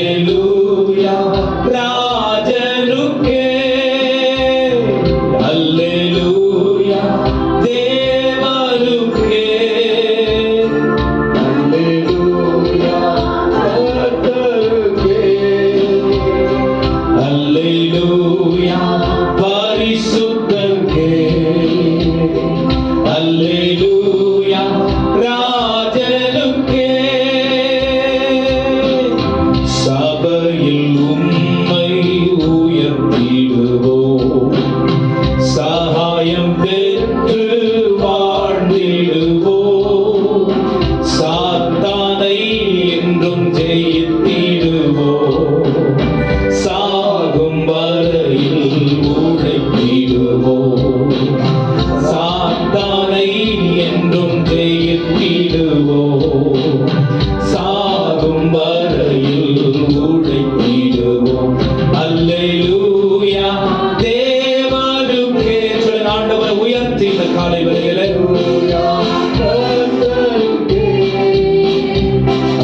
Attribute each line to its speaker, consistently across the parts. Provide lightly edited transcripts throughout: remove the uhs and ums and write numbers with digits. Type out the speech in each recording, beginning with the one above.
Speaker 1: அல்லேலூயா ராஜனுக்கே, அல்லேலூயா தேவனுக்கே, அல்லேலூயா கர்த்தருக்கே, அல்லேலூயா பரிசுத்தருக்கே, அல்லேலூயா ராஜனுக்கே. சபையில் உம்மை உயர்த்திடுவோம், சகாயம் பெற்று வாழ்ந்திடுவோம், சாத்தானை என்றும் ஜெயித்திடுவோம், சாகும் வரையில் உழைத்திடுவோம், சாத்தானை என்றும் ஜெயித்திடுவோம், சாகும் வரையில் உழைத்திடுவோம். அல்லேலூயா தேவனுக்கே. சொல்லுங்க, ஆண்டவரை உயர்த்தி இந்த காலை வேளையிலே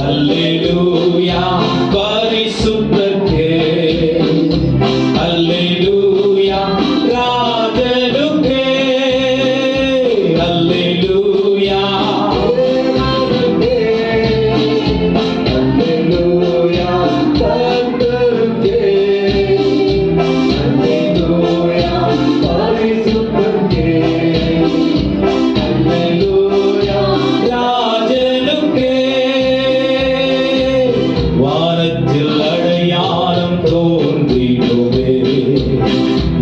Speaker 1: அல்லேலூயா பரிசுத்தருக்கே, அல்லேலூயா ராஜனுக்கே, அல்லேலூயா அல்லேலூயா கர்த்தருக்கே, அல்லேலூயா பரிசுத்தருக்கே, அல்லேலூயா ராஜனுக்கே. வானத்தில் அடையாளம் தோன்றிடுவே,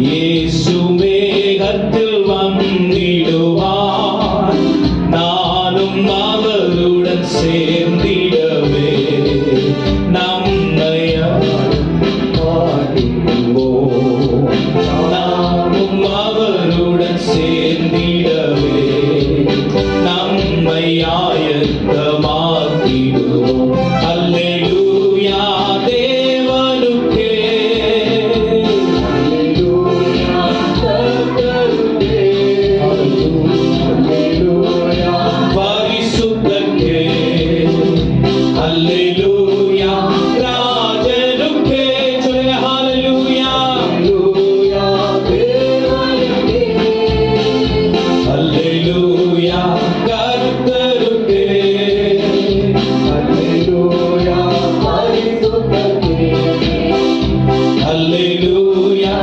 Speaker 1: இயேசு மேகத்தில் வந்திடுவார், நானும் அவருடன் சேர்ந்திடவே நம்மை பாடிடுவோம், நாமும் அவருடன் சேர்ந்திடவே நம்மை ஆயத்தமாக்கிடுவோம். அல்லேலூயா தேவனுக்கே, அல்லேலூயா கர்த்தருக்கே, அல்லேலூயா பரிசுத்தருக்கே, அல்லேலூயா ராஜனுக்கே. சொல்லுங்க, ஹல்லேலூயா அல்லேலூயா தேவனுக்கே, அல்லேலூயா கர்த்தருக்கே, அல்லேலூயா பரிசுத்தருக்கே, அல்லேலூயா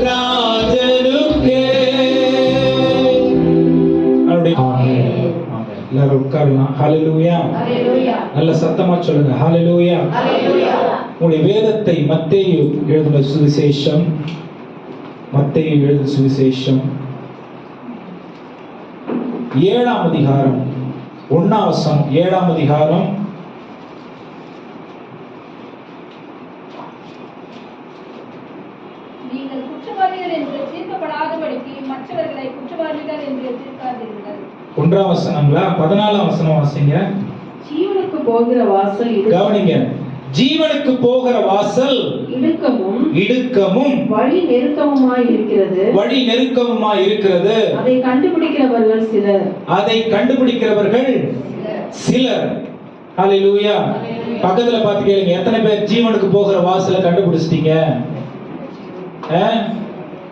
Speaker 1: ராஜனுக்கே. எல்லாரும் உட்காரலாம். ஹல்லேலூயா. நல்ல சத்தமா சொல்லுங்க, ஹல்லேலூயா. உங்களுடைய வேதத்தை மத்தேயு எழுதின சுவிசேஷம், மத்தேயு எழுதின சுவிசேஷம் 7ஆம் அதிகாரம் 1ஆம் வசனம், 7ஆம் அதிகாரம்
Speaker 2: நீங்கள் குற்றவாளிகள் என்று தீர்க்கப்படாதபடிக்கு மற்றவர்களை குற்றவாளிகள் என்று தீர்க்காதீர்கள்.
Speaker 1: 1ஆம் வசனங்களா? 14ஆம் வசனம் வாசிங்க.
Speaker 3: ஜீவனுக்கு போகிற வாசல்
Speaker 1: கவனிங்க, ஜீவனுக்கு போகிற வாசல்
Speaker 3: இடுக்கமும்
Speaker 1: இடுக்கமும்
Speaker 3: வழி நெருக்கமுமாய் இருக்கிறது,
Speaker 1: வழி நெருக்கமுமாய் இருக்கிறது,
Speaker 3: அதை கண்டுபிடிக்கிறவர்கள் சிலர்,
Speaker 1: அதை கண்டுபிடிக்கிறவர்கள் சிலர். ஹல்லேலூயா. பக்கத்துல பார்த்து கேளுங்க, எத்தனை பேர் ஜீவனுக்கு போகிற வாசலை கண்டுபிடிச்சிட்டீங்க?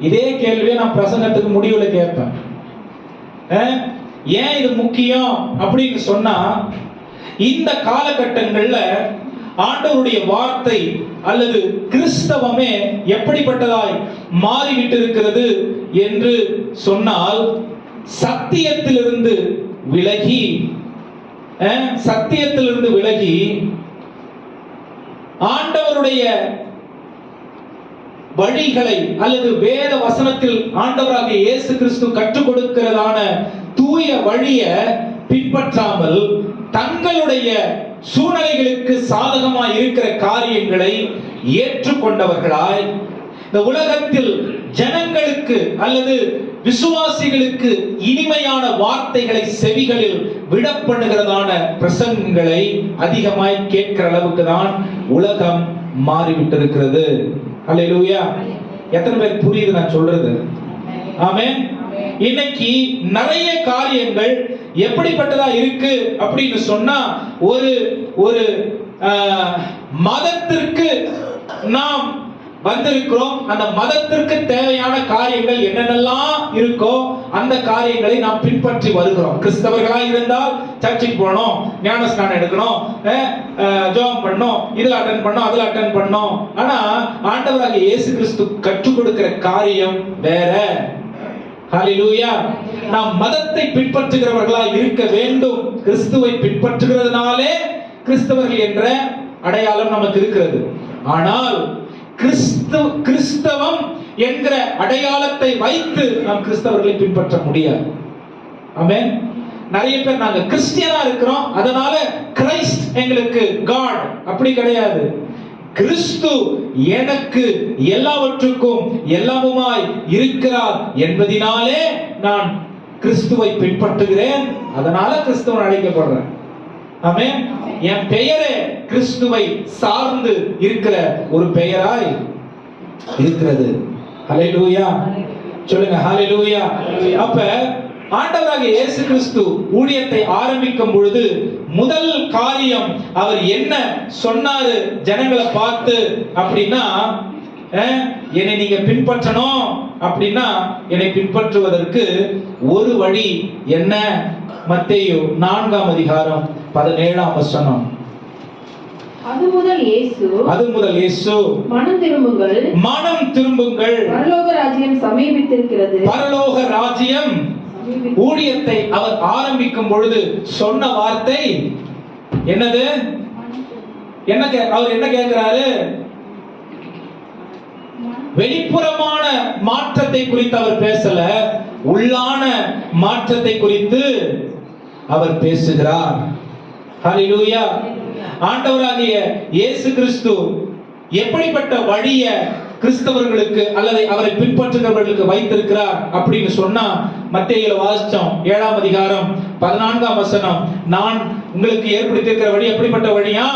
Speaker 1: இதே கேள்வியை நான் பிரசங்கத்துக்கு முடிவுல கேட்பேன். ஏன் இது முக்கியம் அப்படின்னு சொன்னா, இந்த காலகட்டங்கள்ல ஆண்டவருடைய வார்த்தை அல்லது கிறிஸ்தவமே எப்படிப்பட்டதாய் மாறிவிட்டு இருக்கிறது என்று சொன்னால், சத்தியத்திலிருந்து விலகி ஆண்டவருடைய வழிகளை அல்லது வேத வசனத்தில் ஆண்டவராகிய இயேசு கிறிஸ்து கற்றுக் கொடுக்கிறதான தூய வழியை பின்பற்றாமல் தங்களுடைய சூழ்நிலைகளுக்கு சாதகமாய் இருக்கிற காரியங்களை ஏற்றுக்கொண்டவர்களாய் இந்த உலகத்தில் ஜனங்களுக்கு அல்லது விசுவாசிகளுக்கு இனிமையான வார்த்தைகளை செவிகளில் விடப்படுகிறதான பிரசங்கங்களை அதிகமாய் கேட்கிற அளவுக்கு தான் உலகம் மாறிவிட்டிருக்கிறது. அல்லேலூயா. எத்தனை பேர் புரியுது நான் சொல்றது? ஆமென். இன்னைக்கு நிறைய காரியங்கள் எப்படிப்பட்டதா இருக்கு அப்படின்னு சொன்னா, ஒரு ஒரு மதத்திற்கு நாம் வந்திருக்கிறோம். அந்த மதத்திற்கு தேவையான காரியங்கள் என்னென்னலாம் இருக்கோ அந்த காரியங்களை நாம் பின்பற்றி வருகிறோம். கிறிஸ்தவர்களா இருந்தால் சர்ச்சுக்கு போகணும், ஞானஸ்நானம் எடுக்கணும், ஜெபம் பண்ணணும், இதுல அட்டெண்ட் பண்ணணும், அதுல அட்டெண்ட் பண்ணணும். ஆனா ஆண்டவராகிய இயேசு கிறிஸ்து கற்றுக் கொடுக்கிற காரியம் வேற. ஹல்லேலூயா. நாம் மதத்தை பின்பற்றுகிறவர்களா இருக்க வேண்டும். கிறிஸ்துவை பின்பற்றுகிறதுனாலே கிறிஸ்தவர்கள் என்ற அடையாளம் நமக்கு இருக்கிறது. ஆனால் கிறிஸ்தவம் என்கிற அடையாளத்தை வைத்து நாம் கிறிஸ்தவர்களை பின்பற்ற முடியாது. ஆமென். நிறைய பேர் நாங்க கிறிஸ்டியனா இருக்கிறோம், அதனால கிரைஸ்ட் எங்களுக்கு காட். அப்படி கிடையாது. கிறிஸ்து எனக்கு எல்லாவற்றுக்கும் எல்லாமுமாய் இருக்கிறார் என்பதினாலே நான் கிறிஸ்துவை பின்பற்றுகிறேன். அதனால கிறிஸ்துவன் அழைக்கப்படுறேன். ஆமென். என் பெயரே கிறிஸ்துவை சார்ந்து இருக்கிற ஒரு பெயராய் இருக்கிறது. ஹல்லேலூயா. சொல்லுங்க ஹல்லேலூயா. அப்ப ஆண்டவராகிய இயேசு கிறிஸ்து ஊழியத்தை ஆரம்பிக்கும் பொழுது முதல் காரியம் அவர் என்ன சொன்னாரு ஜனங்களை பார்த்து அப்படின்னா, என்னை நீங்க பின்பற்றணும் அப்படின்னா என்னை பின்பற்றுவதற்கு ஒரு வழி என்ன? மத்தேயு 4ஆம் அதிகாரம் 17ஆம் வசனம்.
Speaker 3: அது முதல் இயேசு மனம் திரும்புங்கள், பரலோக ராஜ்யம் சமீபித்திருக்கிறது.
Speaker 1: பரலோக ராஜ்யம் ஊழியத்தை அவர் ஆரம்பிக்கும் பொழுது சொன்ன வார்த்தை என்னது? அவர் என்ன கேட்கிறாரு? வெளிப்புறமான மாற்றத்தை குறித்து அவர் பேசல, உள்ளான மாற்றத்தை குறித்து அவர் பேசுகிறார். ஹல்லேலூயா. ஆண்டவராகிய இயேசு கிறிஸ்து எப்படிப்பட்ட வழியை கிறிஸ்தவர்களுக்கு அல்லது அவரை பின்பற்றுகிறவர்களுக்கு வைத்திருக்கிறார் அப்படின்னு சொன்னா, மத்தேயுல வாசிச்சோம் 7ஆம் அதிகாரம் 14ஆம் வசனம். நான் உங்களுக்கு ஏற்படுத்தியிருக்கிற வழி எப்படிப்பட்ட வழியா?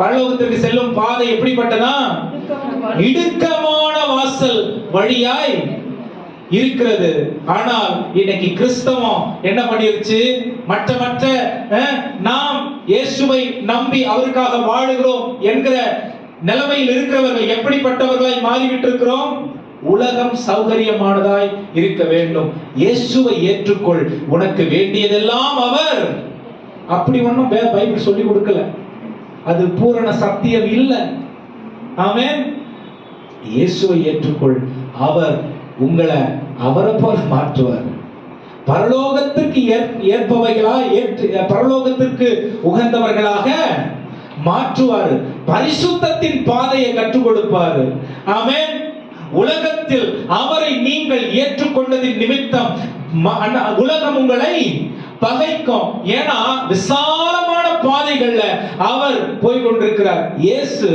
Speaker 1: பரலோகத்திற்கு செல்லும் பாதை எப்படிப்பட்டதா? இடுக்கமான வாசல் வழியாய் இருக்கிறது. ஆனால் இன்னைக்கு கிறிஸ்தவம் என்ன பண்ணிருச்சு? மற்ற நாம் இயேசுவை நம்பி அவருக்காக வாழுகிறோம் என்கிற நிலைமையில் இருக்கிறவர்கள் எப்படிப்பட்டவர்களாய் மாறிவிட்டு இருக்கிறோம்? உலகம் சௌகரியமானதாய் இருக்க வேண்டும். இயேசுவை ஏற்றுக்கொள், உனக்கு வேண்டியதெல்லாம் அவர். அப்படி ஒண்ணும் பைபிள் சொல்லி கொடுக்கல. அது பூரண சத்தியம் இல்லை. ஆமென். இயேசுவை ஏற்றுக்கொள், அவர் உங்களை அவரை போல மாற்றுவார். பரலோகத்திற்கு ஏற்பவைகளா பரலோகத்திற்கு உகந்தவர்களாக மாற்றுவார். பரிசுத்தத்தின் பாதையை கற்றுக் கொடுப்பார். ஆமென். உலகத்தில் அவரை நீங்கள் ஏற்றுக்கொண்டதின் நிமித்தம் உலகம் உங்களை பகைக்கும். ஏன்னா விசாலமான பாதைகள்ல அவர் போய் கொண்டிருக்கிறார். இயேசு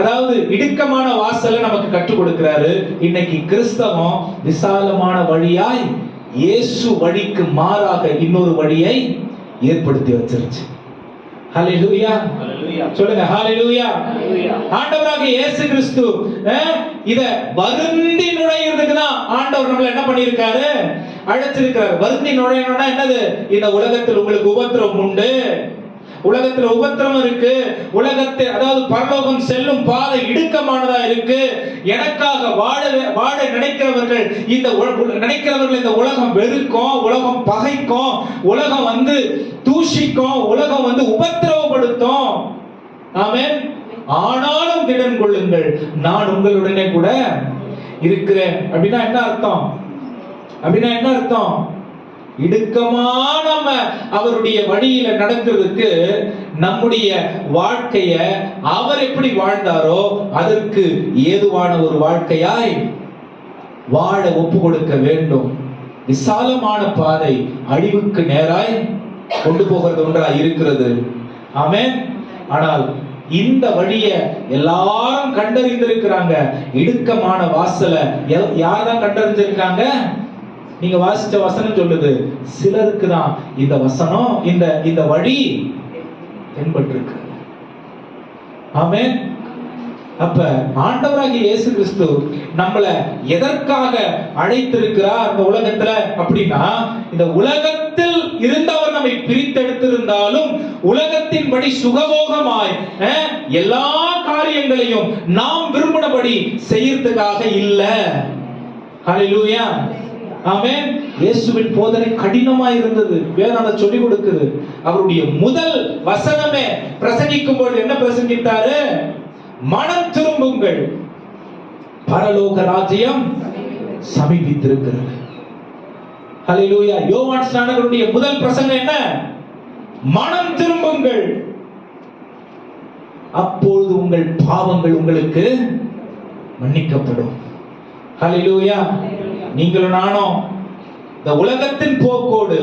Speaker 1: அதாவது இடுக்கமான வாசலை நமக்கு கற்றுக் கொடுக்கிறாரு. இன்னைக்கு கிறிஸ்தவம் விசாலமான வழியாய் இயேசு வழிக்கு மாறாக இன்னொரு வழியை ஏற்படுத்தி வச்சிருச்சு. ஹல்லேலூயா. சொல்லுங்க ஹல்லேலூயா. ஆண்டவராகிய இயேசு கிறிஸ்து இத வருந்தி நுழையிறதுக்கு தான் ஆண்டவர் நம்மள என்ன பண்ணியிருக்காரு? அழைச்சிருக்கிறார். வருந்தி நுழையணும்னா என்னது? இந்த உலகத்தில் உங்களுக்கு உபத்திரம் உண்டு, உலகத்துல உபத்திரம் இருக்கு, உலகத்தில் அதாவது பரலோகம் செல்லும் பாதை இடுக்கமானதா இருக்கு. எனக்காக வாழ நினைக்கிறவர்கள் இந்த உலகம் வெறுக்கும், உலகம் பகைக்கும், உலகம் தூஷிக்கும், உலகம் உபத்திரவப்படுத்தும். ஆமென். ஆனாலும் திடன் கொள்ளுங்கள், நான் உங்களுடனே கூட இருக்கிறேன். அப்படின்னா என்ன அர்த்தம்? இடுக்கமான அவருடைய வழியில நடக்கிறதுக்கு நம்முடைய வாழ்க்கைய அவர் எப்படி வாழ்ந்தாரோ அதற்கு ஏதுவான ஒரு வாழ்க்கையாய் வாழ ஒப்பு கொடுக்க வேண்டும். விசாலமான பாதை அழிவுக்கு நேராய் கொண்டு போகிறது ஒன்றாய் இருக்கிறது. ஆமென். ஆனால் இந்த வழியை எல்லாரும் கண்டறிந்திருக்கிறாங்க. இடுக்கமான வாசலை யார்தான் கண்டறிஞ்சிருக்காங்க? நீங்க வாசிச்ச வசனம் சொல்லுது, சிலருக்கு தான் இந்த வசனம் இந்த வழி தென்பட்டிருக்கு. ஆமென். அப்ப ஆண்டவராகிய இயேசு கிறிஸ்து நம்மளை எதற்காக அழைத்திருக்கிறார் இந்த உலகத்துல அப்படின்னா, இந்த உலகத்தில் இருந்தவர் நம்மை பிரித்தெடுத்திருந்தாலும் உலகத்தின்படி சுகபோகமாய் எல்லா காரியங்களையும் நாம் விரும்பினபடி செய்யறதுக்காக இல்ல. ஹல்லேலூயா, ஆமென். இயேசுவின் போதனை கடினமாய் இருந்தது. வேதம் சொல்லிக் கொடுக்குது. அவருடைய முதல் வசனமே பிரசங்கிக்கும் போது என்ன பிரசங்கித்தாரு? மனம் திரும்புங்கள், பரலோக ராஜ்யம் சமீபித்திருக்கிறது. ஹல்லேலூயா. யோவான் ஸ்நானகருடைய முதல் பிரசங்கம் என்ன? மனம் திரும்புங்கள், அப்பொழுது உங்கள் பாவங்கள் உங்களுக்கு மன்னிக்கப்படும். ஹல்லேலூயா. நீங்களும் நானும் இந்த உலகத்தின் போக்கோடு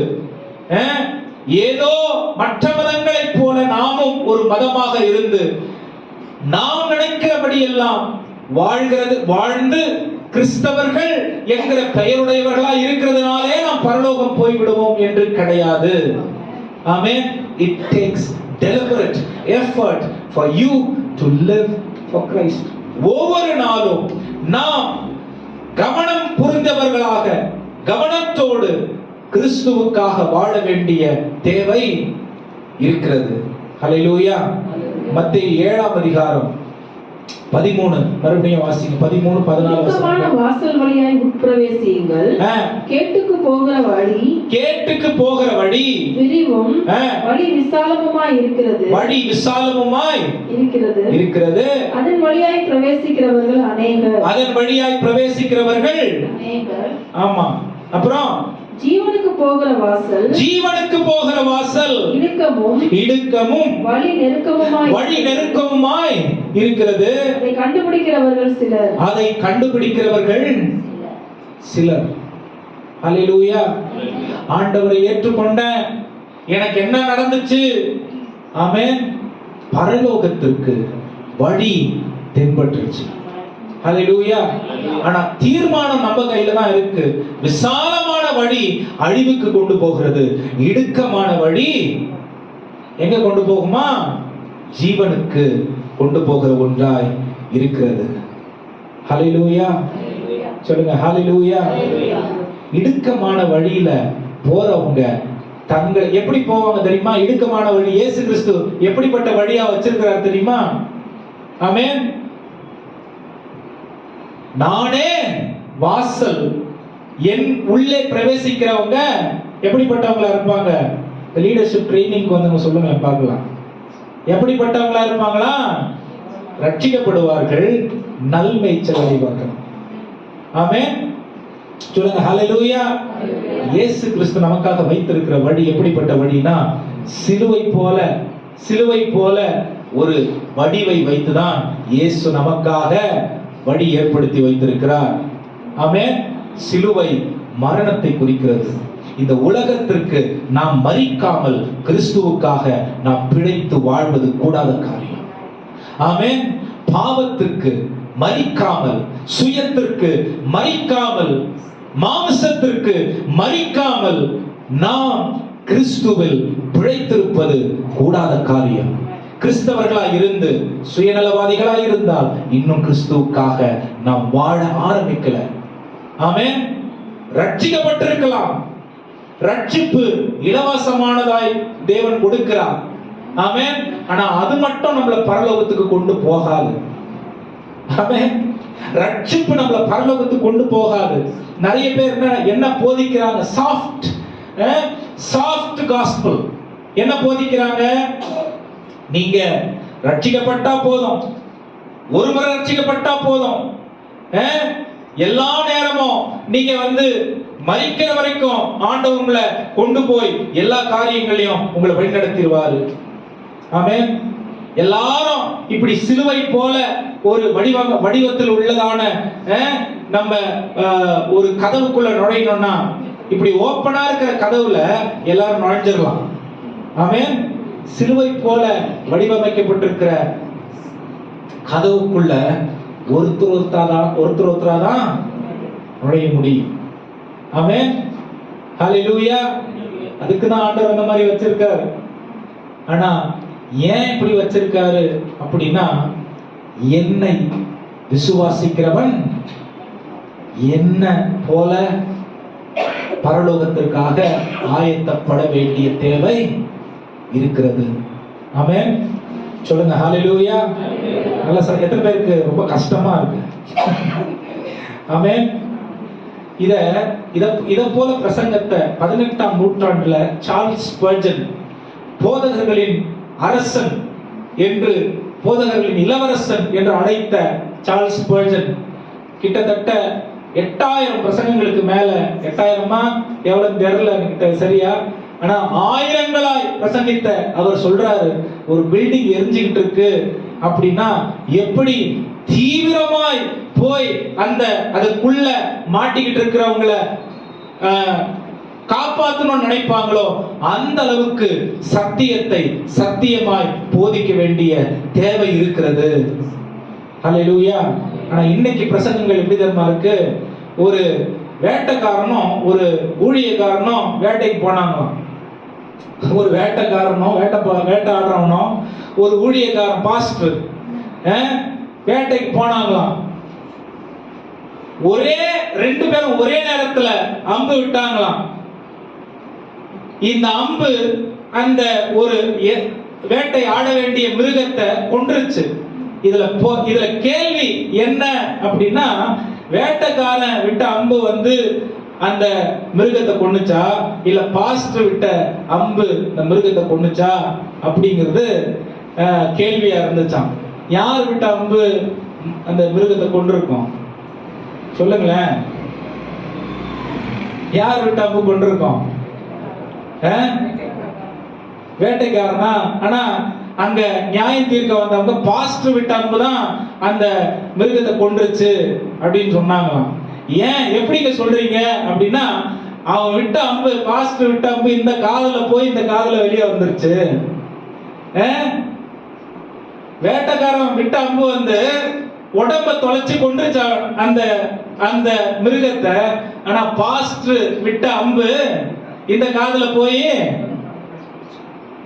Speaker 1: ஏதோ மற்ற மதங்களைப் போல நாமும் ஒரு மதமாக இருந்து நாம் நினைக்கிறபடி எல்லாம் வாழ்ந்து கிறிஸ்தவர்கள் என்கிற பெயருடையவர்களா இருக்கிறதுனாலே நாம் பரலோகம் போய்விடுவோம் என்று கிடையாது. ஆமென். It takes deliberate effort for you to live for Christ. ஒவ்வொரு நாளும் நாம் கவனம் புரிந்தவர்களாக கவனத்தோடு கிறிஸ்துவுக்காக வாழ வேண்டிய தேவை இருக்கிறது. ஹல்லேலூயா. மத்தேயு 7ஆம் அதிகாரம் 13 மறுபடியும் வாசிங்க. 13 14
Speaker 3: வாசல் வழியாய் உட்பிரவேசியுங்கள். கேட்டுக்கு போகிற வழி விரிவும் வழி விசாலமுமாய் இருக்கிறது. அதன் வழியாய் பிரவேசிக்கிறவர்கள் அநேகர். ஆமா. அப்புறம் ஜீவனுக்கு போகிற வாசல் இடுக்கமும் வழி நெருக்கமுமாய் இருக்கிறது. அதை கண்டுபிடிக்கிறவர்கள் சிலர். ஹல்லேலூயா. ஆண்டவரை ஏற்றுக்கொண்ட எனக்கு என்ன நடந்துச்சு? ஆமென். பரலோகத்திற்கு வழி தென்பட்டுச்சு. ஹல்லேலூயா. ஆனா தீர்மானம் நம்ம கையில தான் இருக்கு. விசாலமான வழி அழிவுக்கு கொண்டு போகிறது, இடுக்கமான வழி எங்க கொண்டு போகுமா? ஜீவனுக்கு கொண்டு போகிற ஒன்றாய் இருக்கிறது. ஹல்லேலூயா. சொல்லுங்க ஹல்லேலூயா. இடுக்கமான வழியில போறவங்க தங்களை எப்படி போவாங்க தெரியுமா? இடுக்கமான வழி இயேசு கிறிஸ்து எப்படிப்பட்ட வழியா வச்சிருக்கிறார் தெரியுமா? ஆமென். நானே வாசல், என் உள்ளே பிரவேசிக்கிறவங்க எப்படிப்பட்டவங்களா இருப்பாங்க? லீடர்ஷிப் ட்ரைனிங் வந்தவங்க சொல்லுங்க பார்க்கலாம். எப்படிப்பட்டவங்களா இருப்பாங்களா? ரட்சிக்கப்படுவார்கள், நல்மேய்ச்சல் அடைவார்கள். ஆமென். சொல்லுங்க ஹல்லேலூயா. இயேசு கிறிஸ்து நமக்காக வைத்திருக்கிற வழி எப்படிப்பட்ட வழினா, சிலுவை போல ஒரு வடிவை வைத்துதான் இயேசு நமக்காக வழி ஏற்படுத்தி வைத்திருக்கிறார். ஆமென். சிலுவை மரணத்தை குறிக்கிறது. இந்த உலகத்திற்கு நாம் மரிக்காமல் கிறிஸ்துவுக்காக நாம் பிழைத்து வாழ்வது கூடாத காரியம். ஆமென். பாவத்திற்கு மரிக்காமல், சுயத்திற்கு மரிக்காமல், மாம்சத்திற்கு மரிக்காமல் நாம் கிறிஸ்துவில் பிழைத்திருப்பது கூடாத காரியம். கிறிஸ்தவர்களாய் இருந்து சுயநலவாதிகளாய் இருந்தால் இன்னும் கிறிஸ்துவுக்காக நாம் வாழ ஆரம்பிக்கல. ஆமென். ரட்சிக்கப்பட்டிருக்கலாம், ரட்சிப்பு இலவசமானதாய் தேவன் கொடுக்கிறார். ஆமென். ஆனா அது மட்டும் நம்மள பரலோகத்துக்கு கொண்டு போகாது. ஆமென். ரட்சிப்பு நம்மள பரலோகத்துக்கு கொண்டு போகாது. நிறைய பேர் என்ன போதிக்கிறாங்க? Soft gospel. என்ன போதிக்கிறாங்க? நீங்க ரட்சிக்கப்பட்டா போதும், ஒரு முறை ரட்சிக்கப்பட்டா போதும், எல்லா நேரமும் நீங்க மரிக்கிற வரைக்கும் ஆண்டவர் உங்களை கொண்டு போய் எல்லா காரியங்களையும் உங்களை வழிநடத்திடுவாரு. ஆமென். எல்லாரும் இப்படி சிலுவை போல ஒரு வடிவத்தில் உள்ளதான நம்ம ஒரு கதவுக்குள்ள நுழையணும்னா இப்படி ஓப்பனா இருக்கிற கதவுல எல்லாரும் நுழைஞ்சிடலாம். ஆமென். சிலுவை போல வடிவமைக்கப்பட்டிருக்கிற கதவுக்குள்ள ஒருத்தராதான் நுழைய முடியும். ஆமென். ஹல்லேலூயா. அதுக்கு தான் ஆண்டவர் அந்த மாதிரி வச்சிருக்காரு. ஆனா ஏன் இப்படி வச்சிருக்காரு அப்படின்னா, என்னை விசுவாசிக்கிறவன் என்ன போல
Speaker 1: பரலோகத்திற்காக ஆயத்தப்பட வேண்டிய தேவை இருக்கிறது. ஆமென். சொல்லுங்க ஹalleluya. நல்ல எத்தனை பேருக்கு ரொம்ப கஷ்டமா இருக்கு? ஆமென். இத போல பிரசங்கத்தை 18ஆம் நூற்றாண்டுல சார்ல்ஸ் ஸ்பர்ஜன் போதகர்களின் அரசன் என்று, போதகர்களின் இளவரசன் என்று அழைத்த சார்ல்ஸ் ஸ்பர்ஜன் கிட்டத்தட்ட 8000 பிரசங்கங்களுக்கு மேல, 8000மா எவ்வளவு தெரியல எனக்கு சரியா, ஆனா ஆயிரங்களாய் பிரசங்கித்த அவர் சொல்றாரு, ஒரு பில்டிங் எரிஞ்சுக்கிட்டு இருக்கு அப்படின்னா எப்படி தீவிரமாய் போய் அதுக்குள்ள மாட்டிக்கிட்டு இருக்கிறவங்கள காப்பாற்றணும்னு நினைப்பாங்களோ அந்த அளவுக்கு சத்தியத்தை சத்தியமாய் போதிக்க வேண்டிய தேவை இருக்கிறது. ஹல்லேலூயா. ஆனா இன்னைக்கு பிரசங்கங்கள் எப்படி தெரியுமா இருக்கு? ஒரு வேட்டைக்காரனும் ஒரு ஊழியக்காரனும் வேட்டைக்கு போனாங்களாம். ஒரு வேட்டைக்காரனும் வேட்டையாடுறவனும் ஒரு ஊழியக்காரன் பாஸ்டர் வேட்டைக்கு போனாங்களாம். ரெண்டு பேரும் ஒரே நேரத்துல அம்பு விட்டாங்களாம். இந்த அம்பு அந்த ஒரு வேட்டை ஆட வேண்டிய மிருகத்தை கொன்றுச்சு. இதுல கேள்வி என்ன அப்படின்னா, வேட்டைக்காரன் விட்ட அம்பு அந்த மிருகத்தை கொன்னுச்சா, இல்ல பாஸ்டர் விட்ட அம்பு இந்த மிருகத்தை கொன்னுச்சா அப்படிங்கிறது கேள்வியா இருந்துச்சாம். யார் விட்ட அம்பு அந்த மிருகத்தை கொண்டிருக்கோம்? சொல்லுங்களேன். யார் விட்ட அம்பு கொண்டிருக்கோம்? வேட்டைக்காரனா? ஆனா அங்க நியாயம் தீர்க்க வந்தவங்க பாஸ்டர் விட்ட அம்பு தான் அந்த மிருகத்தை கொன்றுச்சு அப்படின்னு சொன்னாங்களாம். ஏன் எப்படிங்க சொல்றீங்க அப்படின்னா, அவன் விட்ட அம்பு, பாஸ்டர் விட்ட அம்பு இந்த காதுல போய் இந்த காதுல வெளியே வந்துருச்சு. வேட்டைக்காரன் விட்ட அம்பு உடம்ப தொலைச்சு கொண்டுச்சு அந்த மிருகத்தை. ஆனா பாஸ்டர் விட்ட அம்பு இந்த காதுல போய்,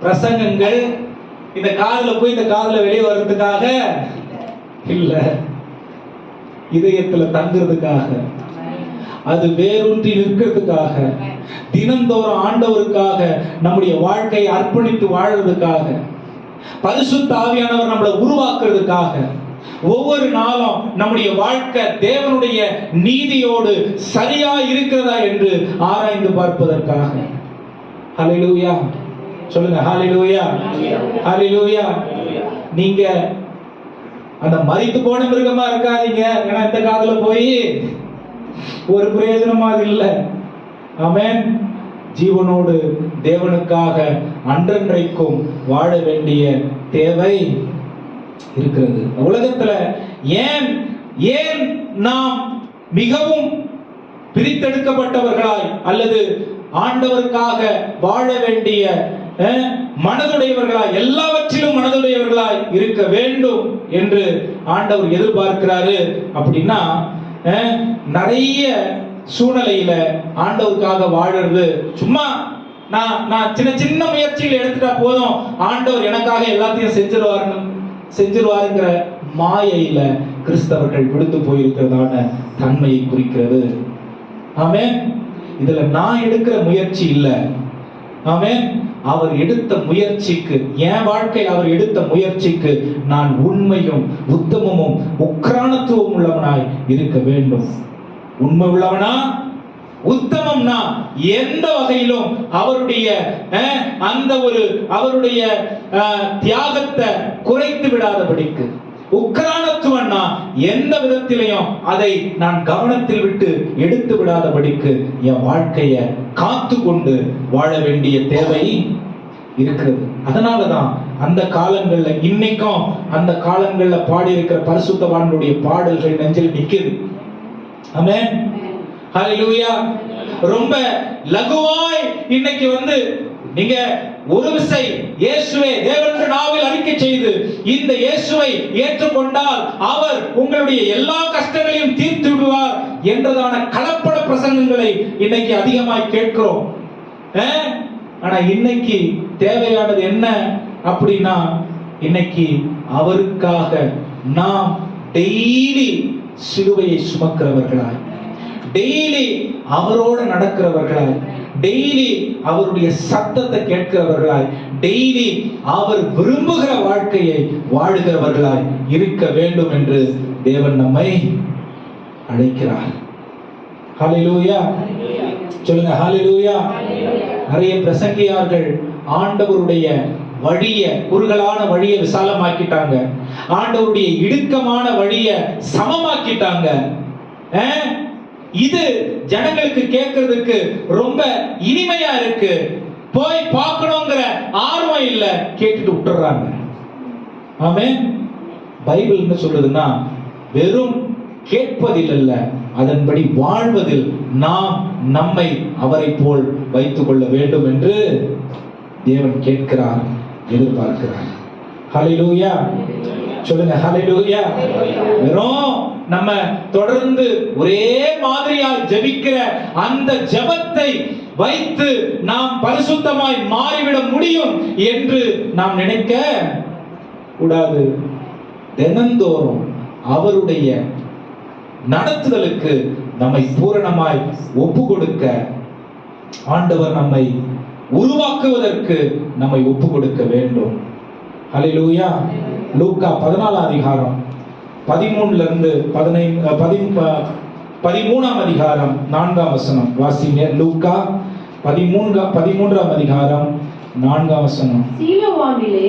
Speaker 1: பிரசங்கங்கள் இந்த காதுல போய் இந்த காதுல வெளியே வர்றதுக்காக இல்ல, இதயத்துல தங்குறதுக்காக, அது வேரூன்றி நிற்கிறதுக்காக, தினந்தோறும் ஆண்டவருக்காக நம்முடைய வாழ்க்கையை அர்ப்பணித்து வாழ்றதுக்காக, பரிசுத்த ஆவியானவர் நம்மளை உருவாக்குறதுக்காக, ஒவ்வொரு நாளும் நம்முடைய வாழ்க்கை தேவனுடைய நீதியோடு சரியா இருக்கிறதா என்று ஆராய்ந்து பார்ப்பதற்காக. ஹல்லேலூயா. சொல்லுங்க ஹல்லேலூயா. ஹல்லேலூயா. நீங்க அந்த மரித்து போன மிருகமா இருக்காதீங்க. ஏன்னா இந்த காதுல போய் ஒரு பிரயோஜனமா இல்லை. ஆமென். ஜீவனோடு தேவனுக்காக அன்றன்றைக்கும் வாழ வேண்டிய தேவை இருக்கிறது. உலகத்துல ஏன் நாம் மிகவும் பிரித்தெடுக்கப்பட்டவர்களாய் அல்லது ஆண்டவருக்காக வாழ வேண்டிய மனதுடையவர்களாய், எல்லாவற்றிலும் மனதுடையவர்களாய் இருக்க வேண்டும் என்று ஆண்டவர் எதிர்பார்க்கிறாரு அப்படின்னா, நிறைய சூழ்நிலையில ஆண்டவருக்காக வாழறது சும்மா நான் சின்ன சின்ன முயற்சிகள் எடுத்துட்டா போதும், ஆண்டவர் எனக்காக எல்லாத்தையும் செஞ்சிருவாருங்கிற மாயையில கிறிஸ்தவர்கள் விழுந்து போயிருக்கிறதான தன்மையை குறிக்கிறது. ஆமென். இதுல நான் எடுக்கிற முயற்சி இல்ல. ஆமென். அவர் எடுத்த முயற்சிக்கு, என் வாழ்க்கை அவர் எடுத்த முயற்சிக்கு நான் உண்மையும் உத்தமமும் உக்ரானத்துவம் உள்ளவனாய் இருக்க வேண்டும். உண்மை உள்ளவனா, உத்தமம்னா எந்த வகையிலும் அவருடைய அவருடைய தியாகத்தை குறைத்து விடாதபடிக்கு, உக்ரானத்துவம்னா எந்த விதத்திலையும் அதை நான் கவனத்தில் விட்டு எடுத்து விடாதபடிக்கு என் வாழ்க்கையை காத்து கொண்டு வாழ வேண்டிய தேவை இருக்கிறது. அதனாலதான் அந்த காலங்கள்ல, இன்னைக்கும் அந்த காலங்கள்ல பாடி இருக்கிற பரிசுத்தவான்களுடைய பாடல்கள் நெஞ்சில் நிக்குது. ஆமென். ஹல்லேலூயா. ரொம்ப லகுவாய் இன்னைக்கு நீங்க ஒரு விசை இயேசுவே தேவனுடைய நாவில் அறிக்கை செய்து இந்த இயேசுவை ஏற்றுக்கொண்டால் அவர் உங்களுடைய எல்லா கஷ்டங்களையும் தீர்த்து விடுவார் என்றதான கலப்பட பிரசங்கங்களை இன்னைக்கு அதிகமாய் கேட்கிறோம். ஆனா இன்னைக்கு தேவையானது என்ன அப்படின்னா, இன்னைக்கு அவருக்காக நாம் டெய்லி சிலுவையை சுமக்கிறவர்களாய், டெய்லி அவரோடு நடக்கிறவர்களாய், டெய்லி அவருடைய சத்தத்தை கேட்கிறவர்களாய், டெய்லி அவர் விரும்புகிற வாழ்க்கையை வாழுகிறவர்களாய் இருக்க வேண்டும் என்று தேவன் நம்மை அழைக்கிறார். ஹல்லேலூயா சொல்லுங்க, ஹல்லேலூயா. நிறைய பிரசங்கியார்கள் ஆண்டவருடைய வழிய, குறுகலான வழியை விசாலமாக்கிட்டாங்க, ஆண்டவருடைய இடுக்கமான வழியை சமமாக்கிட்டாங்க. இது ஜனங்களுக்கு கேட்கிறதுக்கு ரொம்ப இனிமையா இருக்கு, போய் பார்க்கணுங்கிற ஆர்வம் இல்ல, கேட்டுட்டு விட்டுறாங்க. ஆமென். பைபிள் என்ன சொல்றதுன்னா, வெறும் கேட்பதில் அல்ல, அதன்படி வாழ்வதில் நாம் நம்மை அவரை போல் வைத்துக் கொள்ள வேண்டும் என்று தேவன் கேட்கிறார், எதிர்பார்க்கிறார். ஹல்லேலூயா சொல்லுங்க, ஹல்லேலூயா. வெறும் நம்ம தொடர்ந்து ஒரே மாதிரியா ஜெபிக்கிற அந்த ஜெபத்தை வைத்து நாம் பரிசுத்தமாய் மாறிவிட முடியும் என்று நாம் நினைக்க கூடாது. தினந்தோறும் அவருடைய நடத்துதலுக்கு நம்மை பூரணமாய் ஒப்பு கொடுக்க, ஆண்டவர் நம்மை உருவாக்குவதற்கு நம்மை ஒப்பு கொடுக்க வேண்டும். ஹல்லேலூயா. லூக்கா 14 அதிகாரம் 13 இருந்து 13 அதிகாரம் 4 வாசிங்க. லூக்கா 13 அதிகாரம் 4
Speaker 3: சீலோவாமிலே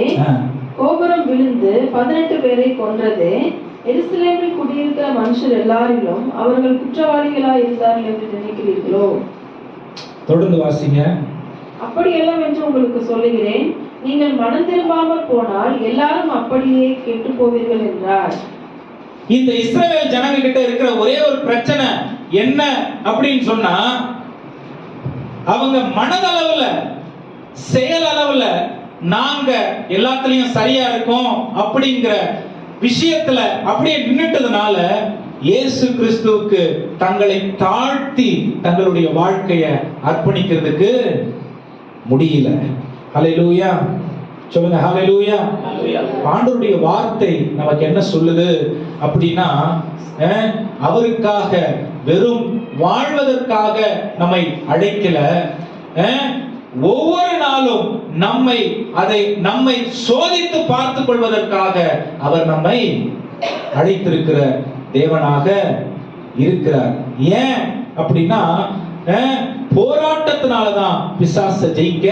Speaker 3: கோபுரம் விழுந்து 18 பேரை கொன்றது எருசலேமில் குடியிருக்கிற மனுஷர் எல்லாரிலும் அவர்கள் குற்றவாளிகளாய் இருந்தார்கள் என்று நினைக்கிறீர்களோ?
Speaker 1: தொடர்ந்து வாசிங்க.
Speaker 3: அப்படியெல்லாம் என்று உங்களுக்கு சொல்லுகிறேன், நீங்கள் மனம் திரும்பாமல் போனால் எல்லாரும் அப்படியே கெட்டு போவீர்கள் என்றார்.
Speaker 1: இந்த இஸ்ரவேல் ஜனங்க கிட்ட இருக்கிற ஒரே ஒரு பிரச்சனை என்ன அப்படின்னு சொன்னா, அவங்க மனதளவுல செயல் அளவுல நாங்க எல்லாத்துலயும் சரியா இருக்கோம் அப்படிங்கிற விஷயத்துல அப்படியே நின்னுட்டதுனால இயேசு கிறிஸ்துவுக்கு தங்களை தாழ்த்தி தங்களுடைய வாழ்க்கையை அர்ப்பணிக்கிறதுக்கு முடியல. ஹல்லேலூயா சொல்லுங்க, ஹல்லேலூயா. ஆண்டவருடைய வார்த்தை நமக்கு என்ன சொல்லுது அப்படின்னா, அவருக்காக வெறும் வாழ்வதற்காக நம்மை அழைக்கல, ஒவ்வொரு நாளும் நம்மை சோதித்து பார்த்துக் கொள்வதற்காக அவர் நம்மை அழைத்திருக்கிற தேவனாக இருக்கிறார். ஏன் அப்படின்னா, போராட்டத்தினாலதான் பிசாசை ஜெயிக்க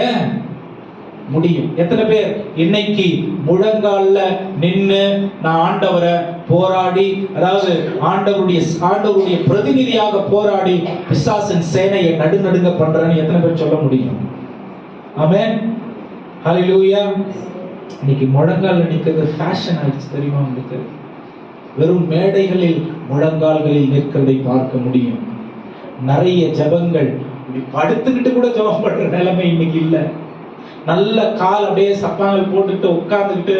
Speaker 1: முடியும். எத்தனை பேர் இன்னைக்கு முழங்கால்ல நின்னு நான் ஆண்டவரை போராடி, அதாவது ஆண்டவருடைய பிரதிநிதியாக போராடி பிசாசின் சேனையை நடுநடுங்க பண்றேன்னு எத்தனை பேர் சொல்ல முடியும்? ஆமென். ஹல்லேலூயா. இன்னைக்கு முழங்கால் நிற்கிறது ஃபேஷன் ஆயிடுச்சு, தெரியுமா உங்களுக்கு? வெறும் மேடைகளில் முழங்கால்களில் நிற்கிறதை பார்க்க முடியும். நிறைய ஜபங்கள் படுத்துக்கிட்டு கூட ஜபம் பண்ற நிலைமை இன்னைக்கு இல்ல. நல்ல கால் அப்படியே சப்பாங்கள் போட்டுக்கிட்டு உட்கார்ந்துக்கிட்டு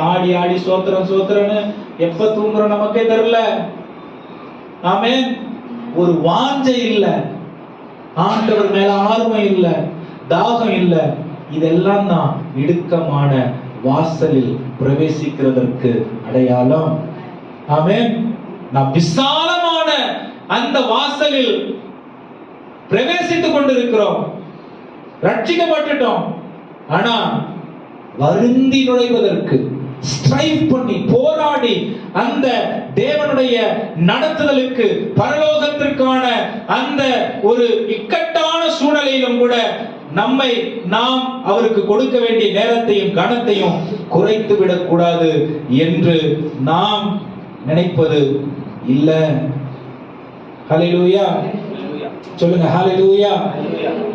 Speaker 1: ஆடி ஆடி சோத்திரன்னு எப்ப தூங்குறோம் நமக்கே தெரியல. ஆமென். ஒரு வாஞ்சை இல்ல, ஆண்டவர் மேல ஆர்வம் இல்ல, தாகம் இல்ல. இதெல்லாம் தான் இடுக்கமான வாசலில் பிரவேசிக்கிறதற்கு அடையாளம். ஆமென். நாம் விசாலமான அந்த வாசலில் பிரவேசித்துக் கொண்டிருக்கிறோம், ரட்சிக்கப்பட்டுட்டோம். ஆனா வருந்தி நுழைவதற்கு ஸ்ட்ரைவ் பண்ணி போராடி அந்த தேவனுடைய நடத்துதலுக்கு பரலோகத்திற்கான அந்த ஒரு இக்கட்டான சூழ்நிலையிலும் கூட நாம் அவருக்கு கொடுக்க வேண்டிய நேரத்தையும் கனத்தையும் குறைத்து விடக்கூடாது என்று நாம் நினைப்பது இல்ல. ஹல்லேலூயா சொல்லுங்க, ஹல்லேலூயா.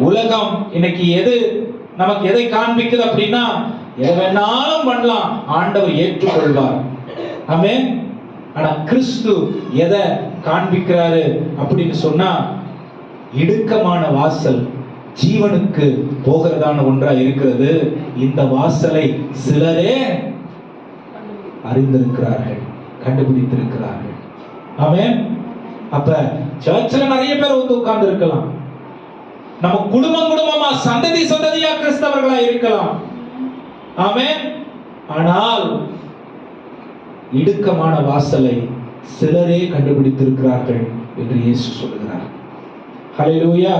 Speaker 1: உலகம் இன்னைக்கு நமக்கு எதை காண்பிக்குது அப்படின்னா, எதை வேணாலும் பண்ணலாம், ஆண்டவர் ஏற்றுக்கொள்வார். ஆமென். ஆனா கிறிஸ்து எதை காண்பிக்கிறாரு அப்படின்னு சொன்னா, இடுக்கமான வாசல் ஜீவனுக்கு போகிறதான ஒன்றா இருக்கிறது. இந்த வாசலை சிலரே அறிந்திருக்கிறார்கள், கண்டுபிடித்திருக்கிறார்கள். ஆமென். அப்ப சர்ச்சில் நிறைய பேர் வந்து உட்கார்ந்து இருக்கலாம், நம்ம குடும்பமா சந்ததியா கிறிஸ்தவர்களா இருக்கலாம். ஆமென். ஆனால் இடுக்கமான வாசலை சிலரே கண்டுபிடித்திருக்கிறார்கள் என்று இயேசு சொல்கிறார். ஹல்லேலூயா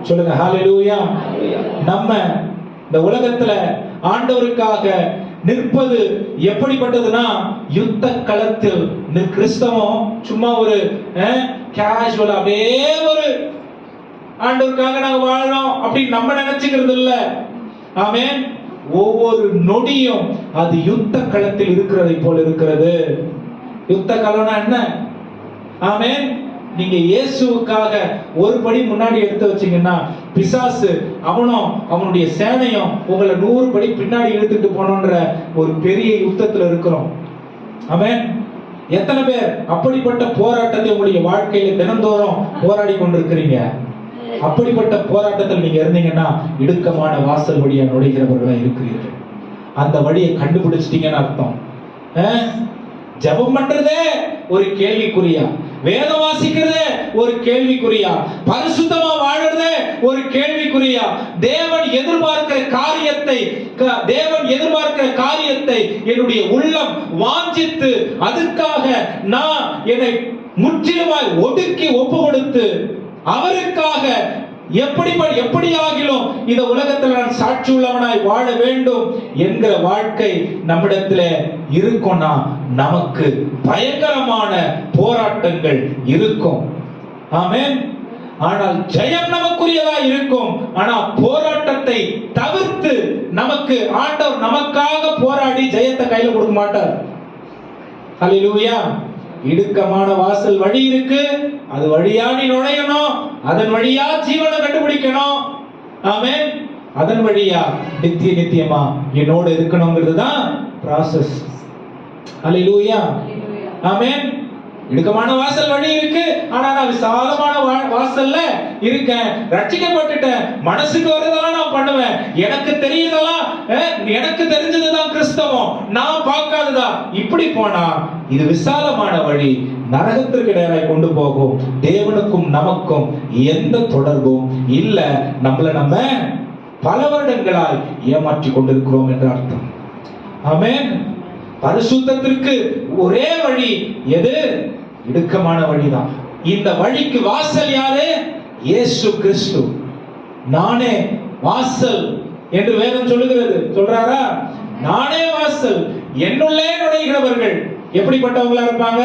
Speaker 1: சொல்லுங்க, ஹல்லேலூயா. நம்ம இந்த உலகத்துல ஆண்டவருக்காக நிற்பது எப்படிப்பட்டதுன்னா, யுத்த களத்தில் கிறிஸ்தவம் சும்மா ஒரு கேஷுவல் அப்படியே ஒரு ஆண்டவருக்காக நாங்க வாழறோம் அப்படின்னு நம்ம நினைச்சுக்கிறது இல்ல. ஆமென். ஒவ்வொரு நொடியும் அது யுத்த களத்தில் இருக்கிறதை போல இருக்கிறது. யுத்த களம்னா என்ன? ஆமென். நீங்க இயேசுவுக்காக ஒரு படி முன்னாடி எடுத்து வச்சீங்கன்னா, பிசாசு அவனும் அவனுடைய சேனையும் உங்களை 100 படி பின்னாடி இழுத்துட்டு போனோன்ற ஒரு பெரிய யுத்தத்துல இருக்கிறோம். ஆமென். எத்தனை பேர் அப்படிப்பட்ட போராட்டத்தை உங்களுடைய வாழ்க்கையில தினந்தோறும் போராடி கொண்டிருக்கிறீங்க? அப்படிப்பட்ட போராட்டத்தில் நீங்க இருந்தீங்கன்னா, இடுக்கமான வாசல் வழியா நுழைகிறவர்களா இருக்கிறீர்கள். அந்த வழியை கண்டுபிடிச்சிட்டீங்கன்னு அர்த்தம். ஜெபம் பண்றதே ஒரு கேள்விக்குறியா, வேதம் வாசிக்கிறதே ஒரு கேள்விக்குறியா, பரிசுத்தமா வாழறதே ஒரு கேள்விக்குறியா, தேவன் எதிர்பார்க்கிற காரியத்தை என்னுடைய உள்ளம் வாஞ்சித்து அதுக்காக நான் என்னை முற்றிலுமாய் ஒடுக்கி ஒப்பு கொடுத்து அவருக்காக எப்படியாகிலும் இந்த உலகத்தில் நான் சாட்சி உள்ளவனாய் வாழ வேண்டும் என்கிற வாழ்க்கை நம்மிடத்தில் இருக்கும்னா, நமக்கு பயங்கரமான போராட்டங்கள் இருக்கும். ஆமென். ஆனால் ஜெயம் நமக்குரியதா இருக்கும். ஆனா போராட்டத்தை தவிர்த்து நமக்கு ஆண்டவர் நமக்காக போராடி ஜெயத்தை கையில கொடுக்க மாட்டார். ஹல்லேலூயா. இடுக்கமான வாசல் வழி இருக்கு, அது வழியா நீ நுழையணும், அதன் வழியா ஜீவனை கண்டுபிடிக்கணும். ஆமென். அதன் வழியா நித்தியமா என்னோட இருக்கணும்ங்கிறது தான் process. ஹல்லேலூயா. ஆமென். இடுக்கமான வாசல் வழி இருக்கு, ஆனா நான் விசாலமான வாசல்ல இருக்கேன், ரட்சிக்கப்பட்டுட்டேன், மனசுக்கு வரதெல்லாம் நான் பண்ணுவேன், எனக்கு தெரியுதெல்லாம், எனக்கு தெரிஞ்சதுதான் கிறிஸ்தவம், நான் பார்க்காததா. இப்படி போனா இது விசாலமான வழி நரகத்திற்கு நேராய் கொண்டு போகும். தேவனுக்கும் நமக்கும் எந்த தொடர்பும் இல்ல. நம்ம பல வருடங்களாய் ஏமாற்றி கொண்டிருக்கிறோம் என்று அர்த்தம். ஆமென். பரிசுத்தத்திற்கு ஒரே வழி எது? இடுக்கமான வழிதான். இந்த வழிக்கு வாசல் யாரு? இயேசு கிறிஸ்து. நானே வாசல் என்று வேதம் சொல்லுகிறது. சொல்றாரா? நானே வாசல், என்னுள்ளே நுழைகிறவர்கள் எப்படிப்பட்டவங்களா இருப்பாங்க?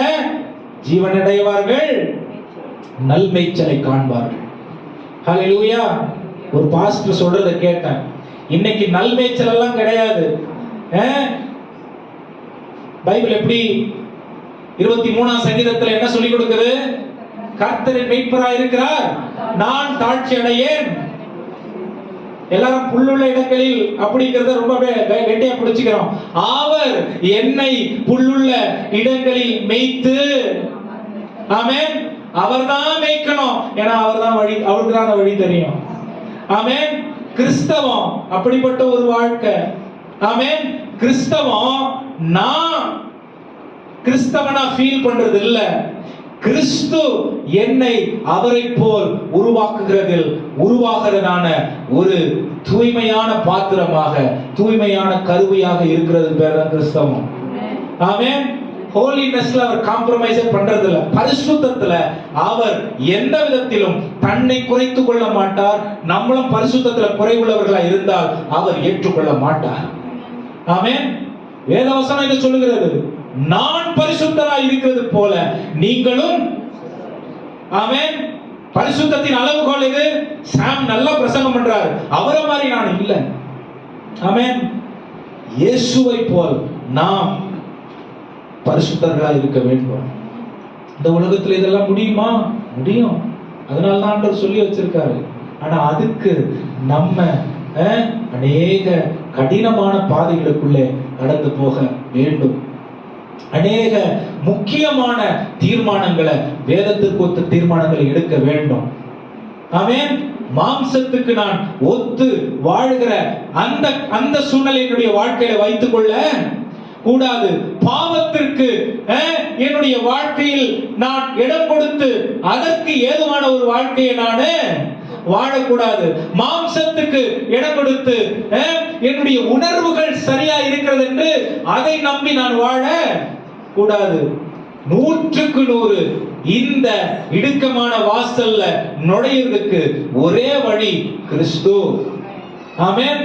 Speaker 1: ஜீவன் அடைவார்கள், நல்மேய்ச்சலை காண்பார்கள். ஹல்லேலூயா. ஒரு பாஸ்டர் சொல்றதை கேட்டேன். இன்னைக்கு நல்மேய்ச்சல் எல்லாம் கிடையாது. பைபிள் எப்படி 23ஆம் சங்கீதத்தில் என்ன சொல்லி கொடுக்குது? கர்த்தரின் மேய்ப்பராய் இருக்கிறார், நான் தாழ்ச்சி அடையேன். எல்லாரும் புல்லுள்ள இடங்களில் அப்படிங்கறத ரொம்ப கெட்டியா பிடிச்சுக்கிறோம். அவர் என்னை புல்லுள்ள இடங்களில் மேய்த்து. ஆமென். அவர்தான் மேய்க்கணும். ஏன்னா அவர்தான் வழி, அவருக்கு தான் வழி தெரியும். ஆமென். கிறிஸ்தவம் அப்படிப்பட்ட ஒரு வாழ்க்கை. ஆமென். கிறிஸ்தவம் நான் கிறிஸ்தவனா ஃபீல் பண்றது இல்ல, கிறிஸ்து என்னை அவரை போல் உருவாகிறதான ஒரு தூய்மையான பாத்திரமாக, தூய்மையான கருவியாக இருக்கிறது பேர் தான் கிறிஸ்தவம். ஆமென். ஹோலினஸ்ல அவர் காம்ப்ரமைஸ் பண்றது இல்ல. பரிசுத்தத்துல அவர் எந்த விதத்திலும் தன்னை குறைத்துக் கொள்ள மாட்டார். நம்மளும் பரிசுத்தத்துல குறைவுள்ளவர்களா இருந்தால் அவர் ஏற்றுக்கொள்ள மாட்டார். ஆமென். வேதவசனம் இதை சொல்லுகிறது, நான் பரிசுத்தராய் இருக்கிறது போல நீங்களும். ஆமென். பரிசுத்தத்தின் அளவுகோல் இது. சாம் நல்லா பிரசங்கம் பண்றாரு, அவரை மாதிரி நான் இல்ல. ஆமென். இயேசுவை போல் நாம் பரிசுத்தர்களாய் இருக்க வேண்டும். இந்த உலகத்துல இதெல்லாம் முடியுமா? முடியும். அதனால தான் ஆண்டவர் சொல்லி வச்சிருக்காரு. ஆனா அதுக்கு நம்ம அநேக கடினமான பாதைகளுக்குள்ளே கடந்து போக வேண்டும். அநேக முக்கியமான தீர்மானங்களை, வேதத்திற்கு ஒத்த தீர்மானங்களை எடுக்க வேண்டும். ஆமென். மாம்சத்துக்கு நான் ஒத்து வாழ்கிற அந்த சூழ்நிலையினுடைய வாழ்க்கையில வைத்துக் கொள்ள கூடாது. பாவத்திற்கு என்னுடைய வாழ்க்கையில் நான் இடம் கொடுத்து அதற்கு ஏதுவான ஒரு வாழ்க்கையை நான் வாழக்கூடாது. மாம்சத்துக்கு இடம் கொடுத்து என்னுடைய உணர்வுகள் சரியா இருக்கிறது என்று அதை நம்பி நான் வாழ கூடாது. 100க்கு 100 இந்த இடுக்கமான வாசல்ல நுழையிறதுக்கு ஒரே வழி கிறிஸ்து. ஆமென்.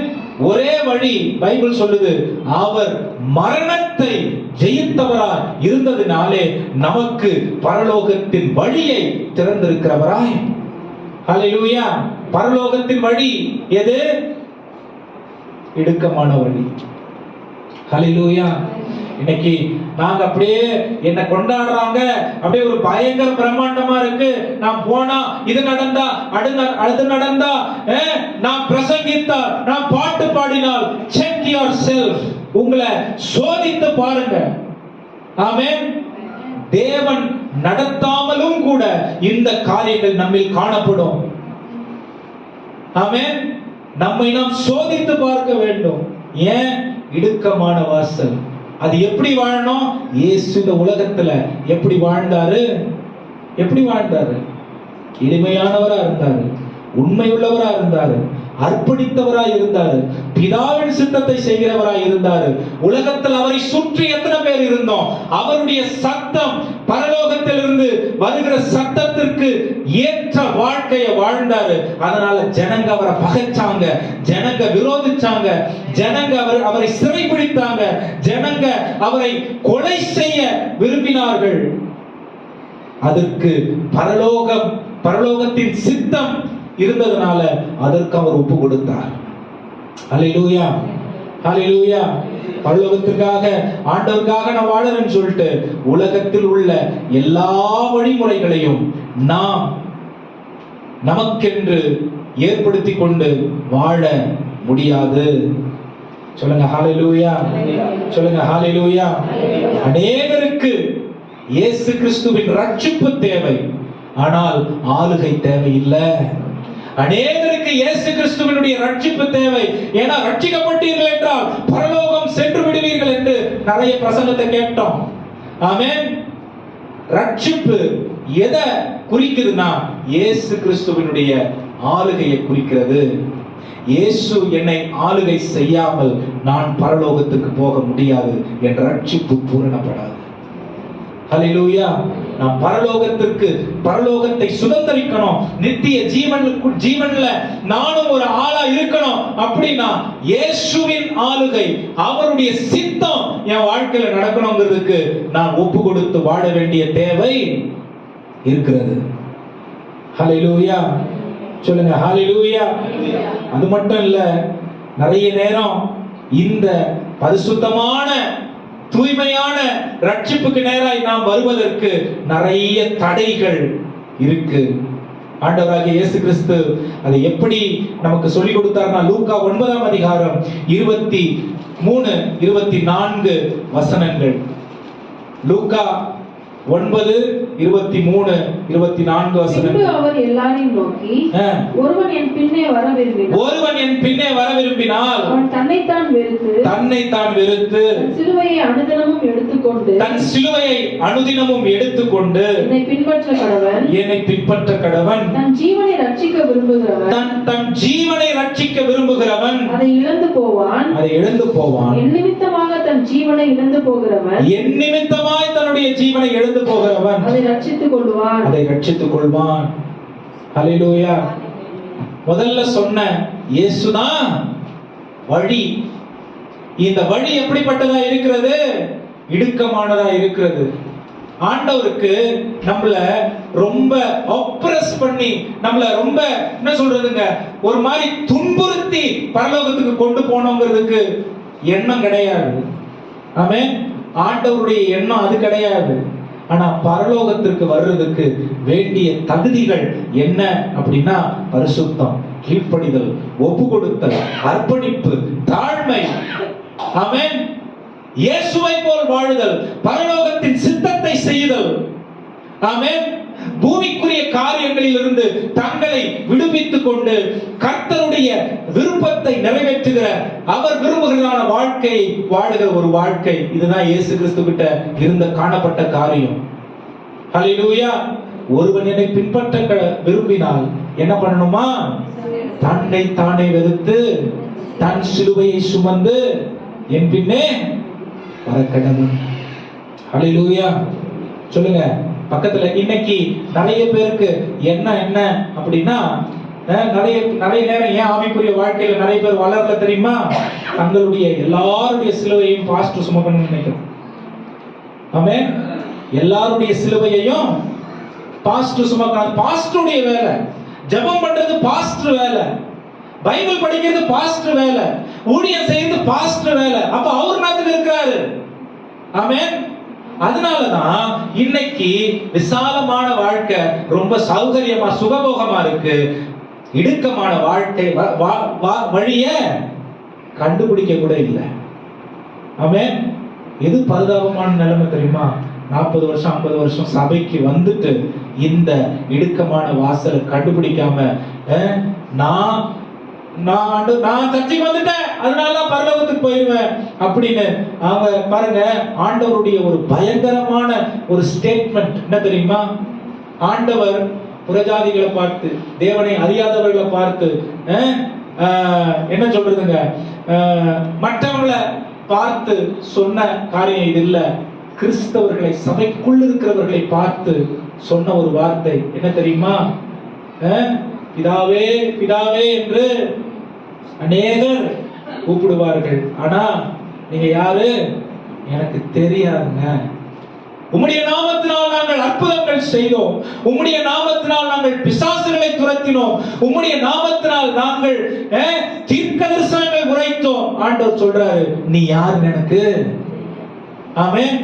Speaker 1: ஒரே வழி பைபிள் சொல்லுது, அவர் மரணத்தை ஜெயித்தவராய் இருந்ததினாலே நமக்கு பரலோகத்தின் வழியை திறந்திருக்கிறவராய். ஹல்லேலூயா. பரலோகத்தின் வழி எது? இடுக்கமான வழி. ஹல்லேலூயா. இன்னைக்கு நாங்க அப்படியே என்ன கொண்டாடுறாங்க, அப்படியே ஒரு பயங்கர பிரம்மாண்டமா இருக்கு. நான் போனா இது நடந்தா அது நடந்தா, நான் பிரசங்கித்தா, நான் பாட்டு பாடினால், செக் யுவர் செல்ஃப், உங்களை சோதித்து பாருங்க. ஆமென். தேவன் நடத்தாமலும் கூட இந்த காரியங்கள் நம்மில் காணப்படும். ஆமென். நம்மை நாம் சோதித்து பார்க்க வேண்டும். ஏன்? இடுக்கமான வாசல். அது எப்படி வாழணும்? இயேசு இந்த உலகத்துல எப்படி வாழ்ந்தாரு? எப்படி வாழ்ந்தாரு? எளிமையானவரா இருந்தாரு, உண்மையுள்ளவரா இருந்தாரு, அர்ப்பணித்தவரா இருந்தாரு, பிதாவின் சித்தத்தை செய்கிறவராய் இருந்தாரு. உலகத்தில் அவரை சுற்றி எத்தனை பேர் இருந்தோம்? அவருடைய சத்தம், பரலோகத்திலிருந்து வருகிற சத்தத்திற்கு ஏற்ற வாழ்க்கையை வாழ்ந்தாரு. அதனால ஜனங்க அவரை பகைச்சாங்க, ஜனங்க விரோதிச்சாங்க, ஜனங்க அவரை சிறைபிடித்தாங்க, ஜனங்க அவரை கொலை செய்ய விரும்பினார்கள். அதற்கு பரலோகத்தின் சித்தம் இருந்ததனால அதற்கு அவர் ஒப்பு கொடுத்தார். ஹல்லேலூயா. ஹல்லேலூயா. பரலோகத்துக்காக, ஆண்டவருக்காக நான் வாழறேன்னு சொல்லிட்டு உலகத்தில் உள்ள எல்லா வழிமுறைகளையும் நாம் நமக்கென்று ஏற்படுத்தி கொண்டு வாழ முடியாது. சொல்லுங்க ஹல்லேலூயா. சொல்லுங்க ஹல்லேலூயா. அநேகருக்கு இயேசு கிறிஸ்துவின் ரட்சிப்பு தேவை, ஆனால் ஆளுகை தேவையில்லை. அநேகருக்கு இயேசு கிறிஸ்துவினுடைய ரட்சிப்பு தேவை. ஏன்னா ரட்சிக்கப்பட்டீர்கள் என்றால் பரலோகம் சென்று விடுவீர்கள் என்று நிறைய பிரசங்கத்தை கேட்டோம். ஆமென். ரட்சிப்பு எதை குறிக்குதுன்னா இயேசு கிறிஸ்துவினுடைய ஆளுகையை குறிக்கிறது. இயேசு என்னை ஆளுகை செய்யாமல் நான் பரலோகத்துக்கு போக முடியாது என்ற ரட்சிப்பு பூரணப்படாது. ஹல்லேலூயா. நாம் பரலோகத்தை சுதந்தரிக்கணும், நித்திய ஜீவன்ல நானும் ஒரு ஆளா இருக்கணும். அப்படின்னா இயேசுவின் ஆளுகை, அவருடைய சித்தம் என் வாழ்க்கையில நடக்கணுங்கிறதுக்கு நான் ஒப்பு கொடுத்து வாழ வேண்டிய தேவை இருக்கிறது. ஹல்லேலூயா. சொல்லுங்க ஹல்லேலூயா. அது மட்டும் இல்ல, நிறைய நேரம் இந்த பரிசுத்தமான தூய்மையான ரட்சிப்புக்கு நேராய் நாம் வருவதற்கு நிறைய தடைகள் இருக்கு. ஆண்டவராகிய இயேசு கிறிஸ்து அதை எப்படி நமக்கு சொல்லிக் கொடுத்தார்னா, லூக்கா 9ஆம் அதிகாரம் 23, 24 வசனங்கள். லூக்கா 9, 23, 24 வசனங்கள்.
Speaker 3: அவர் எல்லாரையும் நோக்கி, ஒருவன் என் பின்னே வர விரும்பினால் அவன் தன்னைத்தான் வெறுத்து சிலுவையை அனுதினமும் எடுத்துக்கொண்டு என்னை பின்பற்ற கடவன். தன் ஜீவனை ரட்சிக்க விரும்புகிறவன் அதை இழந்து போவான். என் நிமித்தமாக தன் ஜீவனை இழந்து போகிறவன், என் நிமித்தமாய் தன்னுடைய ஜீவனை இழந்து போகிறவன் அதை ரட்சித்துக் கொள்வான். ஹல்லேலூயா. முதல்ல சொன்ன இயேசுதான் வழி. இந்த வழி எப்படிப்பட்டதா இருக்கிறது? இடுக்கமானதா இருக்கிறது. ஆண்டவருக்கு நம்மள ரொம்ப ஆப்ரஸ் பண்ணி, நம்மள ரொம்ப என்ன சொல்றதுங்க, ஒரு மாதிரி துன்புறுத்தி பரலோகத்துக்கு கொண்டு போனோங்கிறதுக்கு எண்ணம் கிடையாது. ஆமென். ஆண்டவருடைய எண்ணம் அது கிடையாது. ஆனா பரலோகத்திற்கு வர்றதுக்கு வேண்டிய தகுதிகள் என்ன அப்படின்னா பரிசுத்தம், கீழ்ப்படிதல், ஒப்பு கொடுத்தல், அர்ப்பணிப்பு, தாழ்மை. ஆமென். இயேசுவை போல் வாழுதல், பரலோகத்தின் சித்தத்தை செய்தல். ஆமென். பூமிக்குரிய காரியங்களில் இருந்து தங்களை விடுவித்துக் கொண்டு கர்த்தருடைய விருப்பத்தை நிறைவேற்றுகிற, அவர் விரும்புகிறதான வாழ்க்கையை வாழுகிற ஒரு வாழ்க்கை. இதுதான் இயேசு கிறிஸ்து கிட்ட இருந்த காணப்பட்ட காரியம். ஹல்லேலூயா. ஒருவன் என்னை பின்பற்ற விரும்பினால் என்ன பண்ணணுமா? தன்னை தானே வெறுத்து தன் சிலுவையை சுமந்து என் பின்னே வர கடவுள். ஹல்லேலூயா.
Speaker 1: சொல்லுங்க பக்கத்துல. இன்னைக்கு நிறைய பேருக்கு என்ன அப்படின்னா, நிறைய நேரம் ஏன் ஆவிக்குரிய வாழ்க்கையில நிறைய பேர் வளரல தெரியுமா? தங்களுடைய எல்லாருடைய சிலுவையும் பாஸ்டர் சுமக்கணும்னு நினைக்கிறோம். ஆமென். எல்லாருடைய சிலுவையையும் பாஸ்டர் சுமக்கணும். பாஸ்டருடைய வேலை. ஜெபம் பண்றது பாஸ்டர் வேலை, பைபிள் படிக்கிறது பாஸ்டர் வேலை, ஊழியம் செய்யறது பாஸ்டர் வேலை. அப்ப அவர் நாட்டுக்கு இருக்கிறாரு. ஆமென். அதனாலதான் இன்னைக்கு விசாலமான வாழ்க்கை ரொம்ப சௌகரியமா சுகபோகமா இருக்கு. இடுக்கமான வாழ்க்கை வழிய கண்டுபிடிக்க கூட இல்லை. ஆமென். எது பரிதாபமான நிலைமை தெரியுமா? 40 வருஷம் 50 வருஷம் சபைக்கு வந்துட்டு இந்த இடுக்கமான வாசலை கண்டுபிடிக்காம நான் சர்ச்சைக்கு வந்துட்டேன் அதனால பரலோகத்துக்கு போயிருவேன் அப்படின்னு அவங்க பாருங்க. ஆண்டவருடைய ஒரு பயங்கரமான ஒரு ஸ்டேட்மெண்ட் என்ன தெரியுமா? ஆண்டவர் புறஜாதிகளை பார்த்து, தேவனை அறியாதவர்களை பார்த்து என்ன சொல்றதுங்க, மற்றவங்களை பார்த்து சொன்ன காரியம் இது இல்ல. கிறிஸ்தவர்களை, சபைக்குள் இருக்கிறவர்களை பார்த்து சொன்ன ஒரு வார்த்தை என்ன தெரியுமா? பிதாவே பிதாவே என்று அநேகர் கூப்பிடுவார்கள், ஆனா நீங்க யாரு எனக்கு தெரியாதுங்க. உம்முடைய நாமத்தினால் நாங்கள் அற்புதங்கள் செய்தோம், உம்முடைய நாமத்தினால் நாங்கள் பிசாசுகளை துரத்தினோம், உம்முடைய நாமத்தினால் நாங்கள் தீர்க்கதரிசனங்கள் உரைத்தோம். ஆண்டவர் சொல்றாரு, நீ யாருன்னு எனக்கு. ஆமென்.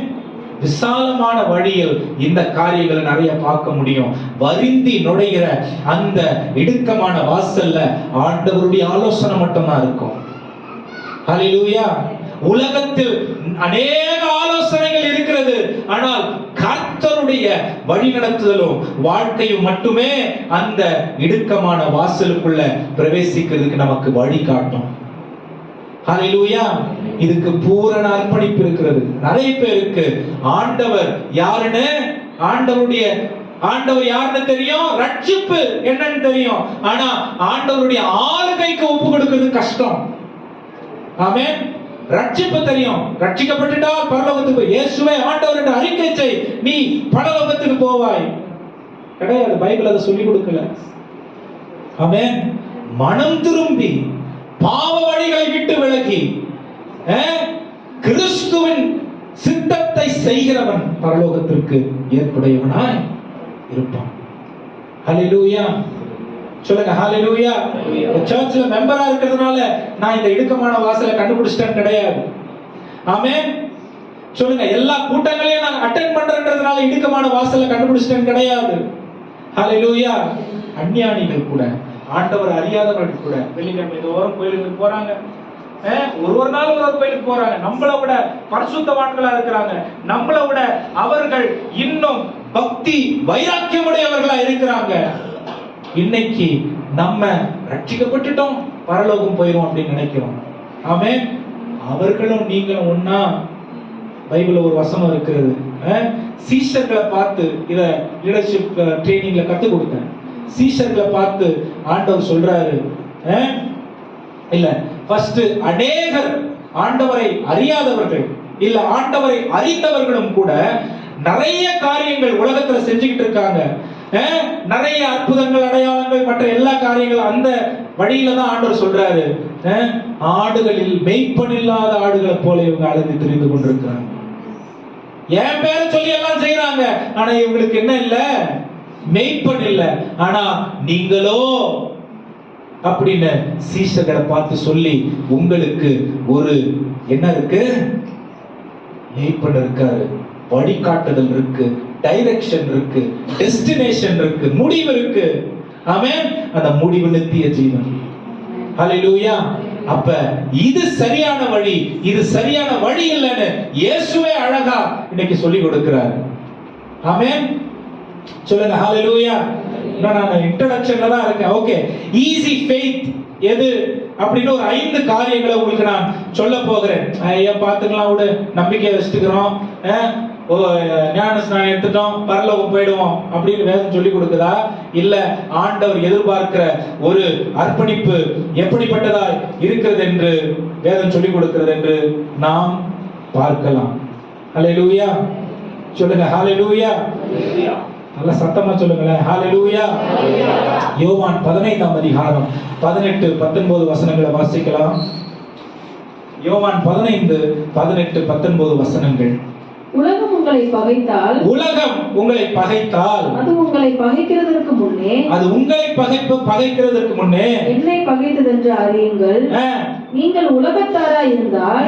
Speaker 1: விசாலமான வழியில் இந்த காரியங்களை நிறைய பார்க்க முடியும். வருந்தி நுழைகிற அந்த இடுக்கமான வாசல்ல ஆண்டவருடைய ஆலோசனை மட்டும்தான் இருக்கும். ஹல்லேலூயா. உலகத்தில் அநேக ஆலோசனைகள் இருக்கிறது, ஆனால் கர்த்தருடைய வழிநடத்துதலும் வாழ்க்கையும் மட்டுமே அந்த இடுக்கமான வாசலுக்குள்ள பிரவேசிக்கிறதுக்கு நமக்கு வழி காட்டும். ஹல்லேலூயா. இதுக்கு பூரண அர்ப்பணிப்பு இருக்கிறது. நிறைய பேருக்கு ஆண்டவர் யாருன்னு, ஆண்டவர் யாருன்னு தெரியும், ரட்சிப்பு என்னன்னு தெரியும், ஆனா ஆண்டவருடைய ஆளுகைக்கு ஒப்பு கொடுக்கிறது கஷ்டம். ஆமென். ரட்சிப்பு தெரியும், ரட்சிக்கப்பட்டுட்டா பரலோகத்துக்கு இயேசுவே ஆண்டவர் என்று அறிக்கை செய், நீ பரலோகத்துக்கு போவாய். கிடையாது, பைபிள் அதை சொல்லி கொடுக்கல. ஆமென். மனம் திரும்பி பாவ வழிகளை விட்டு விலகி கிறிஸ்துவின் சித்தத்தை செய்கிறவன் பரலோகத்திற்கு ஏற்புடையவனாய் இருப்பான். ஹல்லேலூயா. சொல்லுங்க ஹல்லேலூயா. சர்ச்ல மெம்பரா இருக்கிறதுனால நான் இந்த இடுக்கமான வாசலை கண்டுபிடிச்சிட்டேன் கிடையாது. ஆமென். சொல்லுங்க எல்லா கூட்டங்களையும் நான் அட்டெண்ட் பண்றேன்றதுனால இடுக்கமான வாசலை கண்டுபிடிச்சிட்டேன் கிடையாது. ஹல்லேலூயா. அஞ்ஞானிகள் கூட, ஆண்டவர் அறியாதவர்கள் கூட வெள்ளிக்கிழமை தோறும் கோயிலுக்கு போறாங்க, ஒரு நாள் ஒரு கோயிலுக்கு போறாங்க, நம்மளை விட பரிசுத்தவான்களா இருக்கிறாங்க, நம்மளை விட அவர்கள் இன்னும் பக்தி வைராக்கியம் உடையவர்களா இருக்கிறாங்க. இன்னைக்கு நம்ம ரட்சிக்கப்பட்டுட்டோம் பரலோகம் போயிரும் அப்படின்னு நினைக்கிறோம். ஆமென். அவர்களும் நீங்களும் ஒன்னா. பைபிள்ல ஒரு வசனம் இருக்கிறது, சீஷர்களை பார்த்து இத லீடர்ஷிப் ட்ரைனிங்ல கத்து கொடுத்தேன். சீஷர்களை பார்த்து ஆண்டவர் சொல்றாரு, இல்ல ஃபர்ஸ்ட் அநேகர் ஆண்டவரை அறியாதவர்கள் இல்ல ஆண்டவரை அறிந்தவர்களும் கூட நிறைய காரியங்கள் உலகத்துல செஞ்சுக்கிட்டு இருக்காங்க, நிறைய அற்புதங்கள் அடையாளங்கள் மற்ற எல்லா காரியங்களும் அந்த வழியில தான் ஆண்டவர் சொல்றாரு, ஆடுகளில் மெய்ப்பன் இல்லாத ஆடுகளை போல இவங்க அலைந்து திரிந்து கொண்டிருக்கிறாங்க. என் பேரை சொல்லி எல்லாம் செய்யறாங்க, ஆனா இவங்களுக்கு என்ன இல்ல, மெய்ப்பன் இல்ல. ஆனா நீங்களோ அப்படின்னு சீஷர்களை பார்த்து சொல்லி, உங்களுக்கு ஒரு என்ன இருக்கு, மெய்ப்பன் இருக்காரு, வழிகாட்டுதல் இருக்கு, டைரக்ஷன் இருக்கு, டெஸ்டினேஷன் இருக்கு, முடிவு இருக்கு. ஆமென். அந்த முடிவு நித்திய ஜீவன். ஹல்லேலூயா. அப்ப இது சரியான வழி, இது சரியான வழி இல்லைன்னு இயேசுவே அழகா இன்னைக்கு சொல்லி கொடுக்கிறார். ஆமென். சொல்லுங்க ஹல்லேலூயா. நான் இன்ட்ரோடக்ஷன்ல தான் இருக்கேன். ஓகே, ஈஸி ஃபெய்த் எது அப்படின்னு ஒரு 5 காரியங்களை உங்களுக்கு நான் சொல்ல போகிறேன். ஐயா பாத்துக்கலாம் விடு, நம்பிக்கை வச்சுக்கிறோம், ஞான ஸ்நானம் எடுத்துட்டோம் பரலோகம் போயிடுவோம் அப்படின்னு வேதம் சொல்லி கொடுக்குதா? இல்ல ஆண்டவர் எதிர்பார்க்கிற ஒரு அர்ப்பணிப்பு எப்படிப்பட்டதா இருக்கிறது என்று வேதம் சொல்லி கொடுக்கிறது என்று நாம் பார்க்கலாம். ஹல்லேலூயா. சொல்லுங்க ஹalleluya. நல்ல சத்தமா சொல்லுங்களேன் ஹalleluya. யோவான் 15ஆம் அதிகாரம் 18 19 வசனங்களை வாசிக்கலாம். யோவான் 15 18 19 வசனங்கள்.
Speaker 3: உலகம் உங்களை பகைத்தால்,
Speaker 1: உலகம் உங்களை பகைத்தால்,
Speaker 3: அது உங்களை பகைக்கிறதற்கு முன்னே,
Speaker 1: அது உங்களை பகைக்கிறதற்கு முன்னே
Speaker 3: என்னை பகைத்ததென்று அறியுங்கள். நீங்கள் உலகத்தாரா இருந்தால்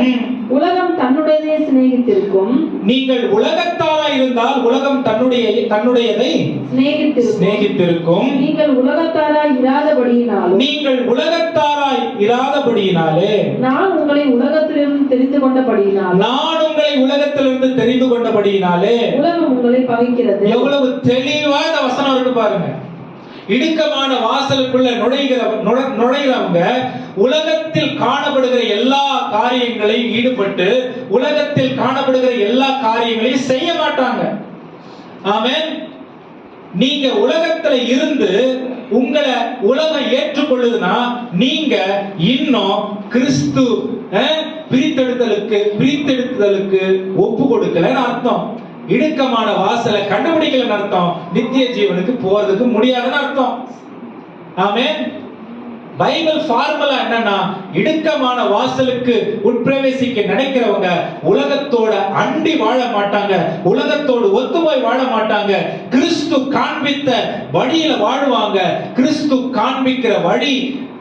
Speaker 3: உலகம் தன்னுடையதை சிநேகித்திருக்கும்.
Speaker 1: நீங்கள் உலகத்தாரா இருந்தால் உலகம் தன்னுடையதை சிநேகித்திருக்கும்.
Speaker 3: நீங்கள் உலகத்தாராய் இராதபடியினாலும்,
Speaker 1: நீங்கள் உலகத்தாராய் இராதபடியினாலே,
Speaker 3: நான் உங்களை உலகத்திலிருந்து தெரிந்து கொண்டபடியினாலும்,
Speaker 1: நான் உங்களை உலகத்திலிருந்து தெரிந்து கொண்டபடியினாலே
Speaker 3: உலகம் உங்களை பகைக்கிறது.
Speaker 1: எவ்வளவு தெளிவா இந்த வசனம் இருக்கு பாருங்க. இடுக்கமான வாசலுக்குள்ள நுழைகிறவங்க உலகத்தில் காணப்படுகிற எல்லா காரியங்களையும் ஈடுபட்டு உலகத்தில் காணப்படுகிற எல்லா காரியங்களையும் செய்ய மாட்டாங்க. ஆமென். நீங்க உலகத்துல இருந்து உங்களை உலகம் ஏற்றுக்கொள்ளுதுன்னா நீங்க இன்னும் கிறிஸ்து பிரித்தெடுத்தலுக்கு ஒப்பு கொடுக்கலன்னு அர்த்தம். இடுக்கமான வாசலை கண்டுபிடிக்கலன்னு அர்த்தம். நித்திய ஜீவனுக்கு போறதுக்கு முடியாதுன்னு அர்த்தம். ஆமென். பைபிள் ஃபார்முலா என்னன்னா, இடுக்கமான வாசலுக்கு உட்பிரவேசிக்க நினைக்கிறவங்க உலகத்தோட அண்டி வாழ மாட்டாங்க, உலகத்தோடு ஒத்துப்போய் வாழ மாட்டாங்க. கிறிஸ்து காண்பித்த வழியில வாழ்வாங்க. கிறிஸ்து காண்பிக்கிற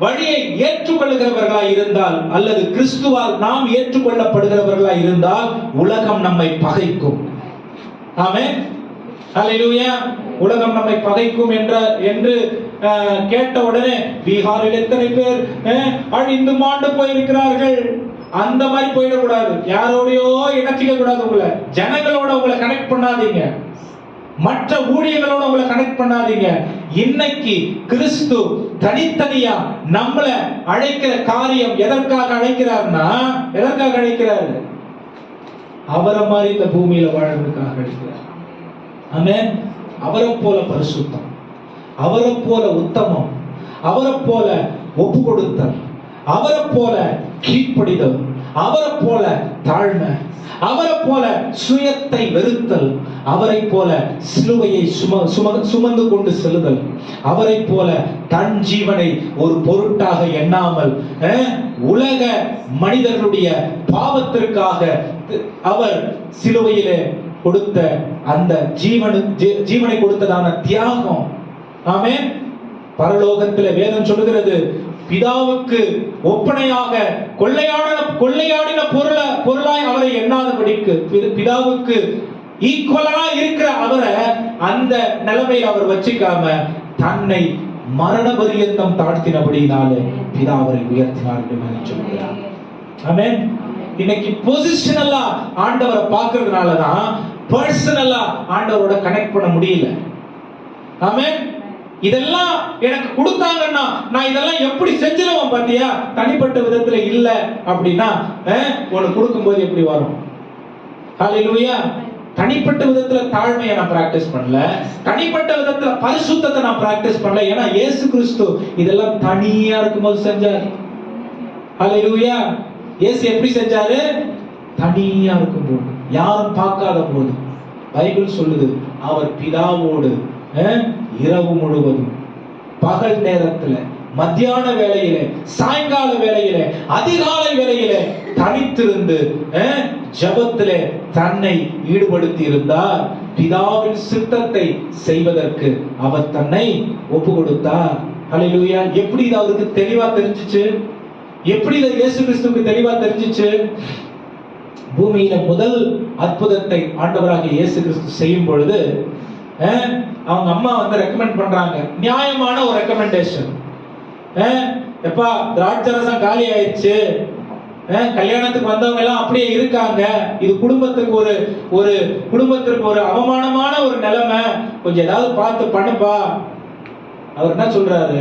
Speaker 1: வழியை ஏற்றுக்கொள்கிறவர்களாய் இருந்தால், அல்லது கிறிஸ்துவால் நாம் ஏற்றுக்கொள்ளப்படுகிறவர்களாய் இருந்தால் உலகம் நம்மை பகைக்கும். ஆமென். ஹalleluya. உலகம் நம்மை பகைக்கும் என்று கேட்ட உடனே பீகாரில் எத்தனை பேர் அழிந்து மாண்டு போயிருக்கிறார்கள், அந்த மாதிரி போயிடக்கூடாது. யாரோடையோ இணைச்சிக்க கூடாது. உங்களை ஜனங்களோட உங்களை கனெக்ட் பண்ணாதீங்க, மற்ற ஊழியர்களோட உங்களை கனெக்ட் பண்ணாதீங்க. இன்னைக்கு கிறிஸ்து தனித்தனியா நம்மளை அழைக்கிற காரியம் எதற்காக அழைக்கிறார்னா, எதற்காக அழைக்கிறார்? அவரை மாதிரி இந்த பூமியில வாழ்றதுக்காக அழைக்கிறார். ஆமென். அவரை போல பரிசுத்தம், அவரை போல உத்தமம், அவரை போல ஒப்பு கொடுத்தல், அவரை போல கீழ்ப்படிதல், அவரை போல தாழ்மை, அவரை போல சுயத்தை வெறுத்தல், அவரை போல சிலுவையை சுமந்து கொண்டு செல்லுதல், அவரை போல தன் ஜீவனை ஒரு பொருட்டாக எண்ணாமல் உலக மனிதர்களுடைய பாவத்திற்காக அவர் சிலுவையிலே கொடுத்த அந்த ஜீவனை கொடுத்ததான தியாகம். ஆமென். பரலோகத்தில் வேதம் சொல்லுகிறது, பிதாவுக்கு ஒப்பனையாக கொள்ளையாடின பொருளாய் அவரை எண்ணாதபடிக்கு, பிதாவுக்கு ஈக்குவலா இருக்கிற அவரை அந்த நிலைமையில் அவர் வச்சுக்காம தன்னை மரண பரியந்தம் தாழ்த்தினபடினாலே பிதா அவரை உயர்த்தினார் என்று சொல்கிறார். ஆமென். இன்னைக்கு பொசிஷனலா ஆண்டவரை பார்க்கிறதுனாலதான் பர்சனலா ஆண்டவரோட கனெக்ட் பண்ண முடியல. ஆமென். இதெல்லாம் எனக்கு கொடுத்தாங்கன்னா நான் இதெல்லாம் எப்படி செஞ்சிருவேன் பாத்தியா? தனிப்பட்ட விதத்துல இல்ல அப்படின்னா உனக்கு கொடுக்கும்போது எப்படி வரும்? ஹalleluya. தனிப்பட்ட விதத்துல தாழ்மையை நான் பிராக்டிஸ் பண்ணல, தனிப்பட்ட விதத்துல பரிசுத்தத்தை நான் பிராக்டிஸ் பண்ணல. ஏன்னா இயேசு கிறிஸ்து இதெல்லாம் தனியா இருக்கும்போது செஞ்சார். ஹalleluya. இயேசு எப்படி செஞ்சாரு? தனியா இருக்கும்போது, யாரும் பார்க்காத போது. பைபிள் சொல்லுது, அவர் பிதாவோடு இரவு முழுவதும், பகல் நேரத்துல, மத்தியான வேளையிலே, சாயங்கால வேளையிலே, அதிகாலை வேளையிலே தனித்திருந்து ஜெபத்திலே தன்னை ஈடுபடுத்தி இருந்தார். பிதாவின் சித்தத்தை செய்வதற்கு அவர் தன்னை ஒப்பு கொடுத்தார். ஹalleluya. எப்படி இது அவருக்கு தெளிவா தெரிஞ்சிச்சு? எப்படி இது இயேசு கிறிஸ்துவுக்கு தெளிவா தெரிஞ்சிச்சு? பூமியில முதல் அற்புதத்தை ஆண்டவராகிய இயேசு கிறிஸ்து செய்யும் பொழுது அவங்க அம்மா ரெக்கமெண்ட் பண்றாங்க. நியாயமான ஒரு ரெக்கமெண்டேஷன். எப்பா திராட்சரசம் காலி ஆயிடுச்சு, கல்யாணத்துக்கு வந்தவங்க எல்லாம் அப்படியே இருக்காங்க, இது குடும்பத்திற்கு ஒரு அவமானமான ஒரு நிலைமை, கொஞ்சம் ஏதாவது பார்த்து பண்ணுப்பா. அவர் என்ன சொல்றாரு?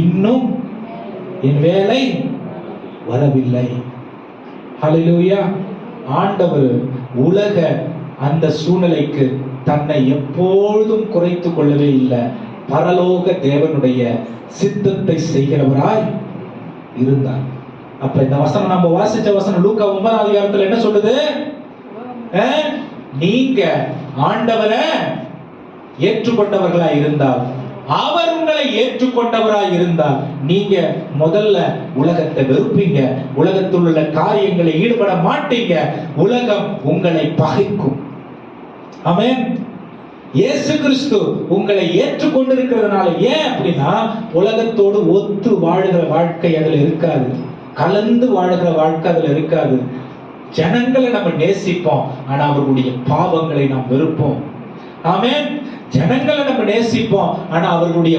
Speaker 1: இன்னும் என் வேலை வரவில்லை. ஹalleluya. ஆண்டவர் உலக அந்த சூழ்நிலைக்கு தன்னை எப்பொழுதும் குறைத்துக் கொள்ளவே இல்லை. பரலோக தேவனுடைய சித்தத்தை செய்கிறவராய் இருந்தார். அப்ப இந்த வசனம் நம்ம வாசிச்ச வசனம் லூக்கா 9ஆம் அதிகாரத்துல என்ன சொல்லுது? நீங்க ஆண்டவரை ஏற்றுக்கொண்டவர்களா இருந்தால், அவர் உங்களை ஏற்றுக்கொண்டவராய் இருந்தால், நீங்க முதல்ல உலகத்தை வெறுப்பீங்க, உலகத்தில் உள்ள காரியங்களை ஈடுபட மாட்டீங்க, உலகம் உங்களை பகைக்கும். ஆமென். இயேசு கிறிஸ்து உங்களை ஏற்றுக்கொண்டிருக்கிறதுனால, ஏன் அப்படின்னா உலகத்தோடு ஒத்து வாழுகிற வாழ்க்கை அதுல இருக்காது, கலந்து வாழுகிற வாழ்க்கை அதுல இருக்காது. ஜனங்களை நம்ம நேசிப்போம், ஆனா அவர்களுடைய பாவங்களை நாம் வெறுப்போம். ஆமென். ஜனங்களை நம்ம நேசிப்போம், ஆனா அவர்களுடைய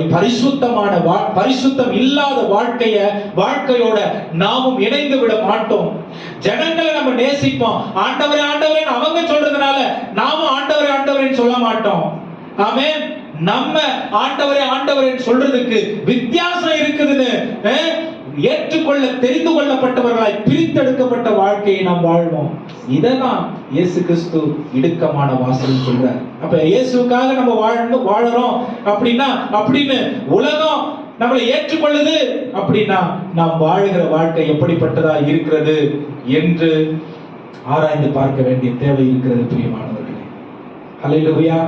Speaker 1: பரிசுத்தம் இல்லாத வாழ்க்கையோட நாமும் இணைந்து விட மாட்டோம். ஜனங்களை நம்ம நேசிப்போம், ஆண்டவரே ஆண்டவரே அவங்க சொல்றதுனால நாமும் ஆண்டவரே ஆண்டவரேன்னு சொல்ல மாட்டோம். ஆமென். நம்ம ஆண்டவரே ஆண்டவரே சொல்றதுக்கு வித்தியாசம் இருக்குதுன்னு ஏற்றுக்கொள்ள தெரிந்து கொள்ளப்பட்டவர்களாய் பிரித்தெடுக்கப்பட்ட வாழ்க்கையை நாம் வாழ்வோம். இததான் இயேசு கிறிஸ்து இடுக்கமான வாசல் சொல்றார். அப்ப இயேசுக்காக நம்ம வாழறோம் அப்படின்னா, அப்படின்னு உலகம் நம்மளை ஏற்றுக்கொள்ளுது அப்படின்னா, நாம் வாழுகிற வாழ்க்கை எப்படிப்பட்டதா இருக்கிறது என்று ஆராய்ந்து பார்க்க வேண்டிய தேவை இருக்கிறது. பிரியமானவர்களே, ஹல்லேலூயா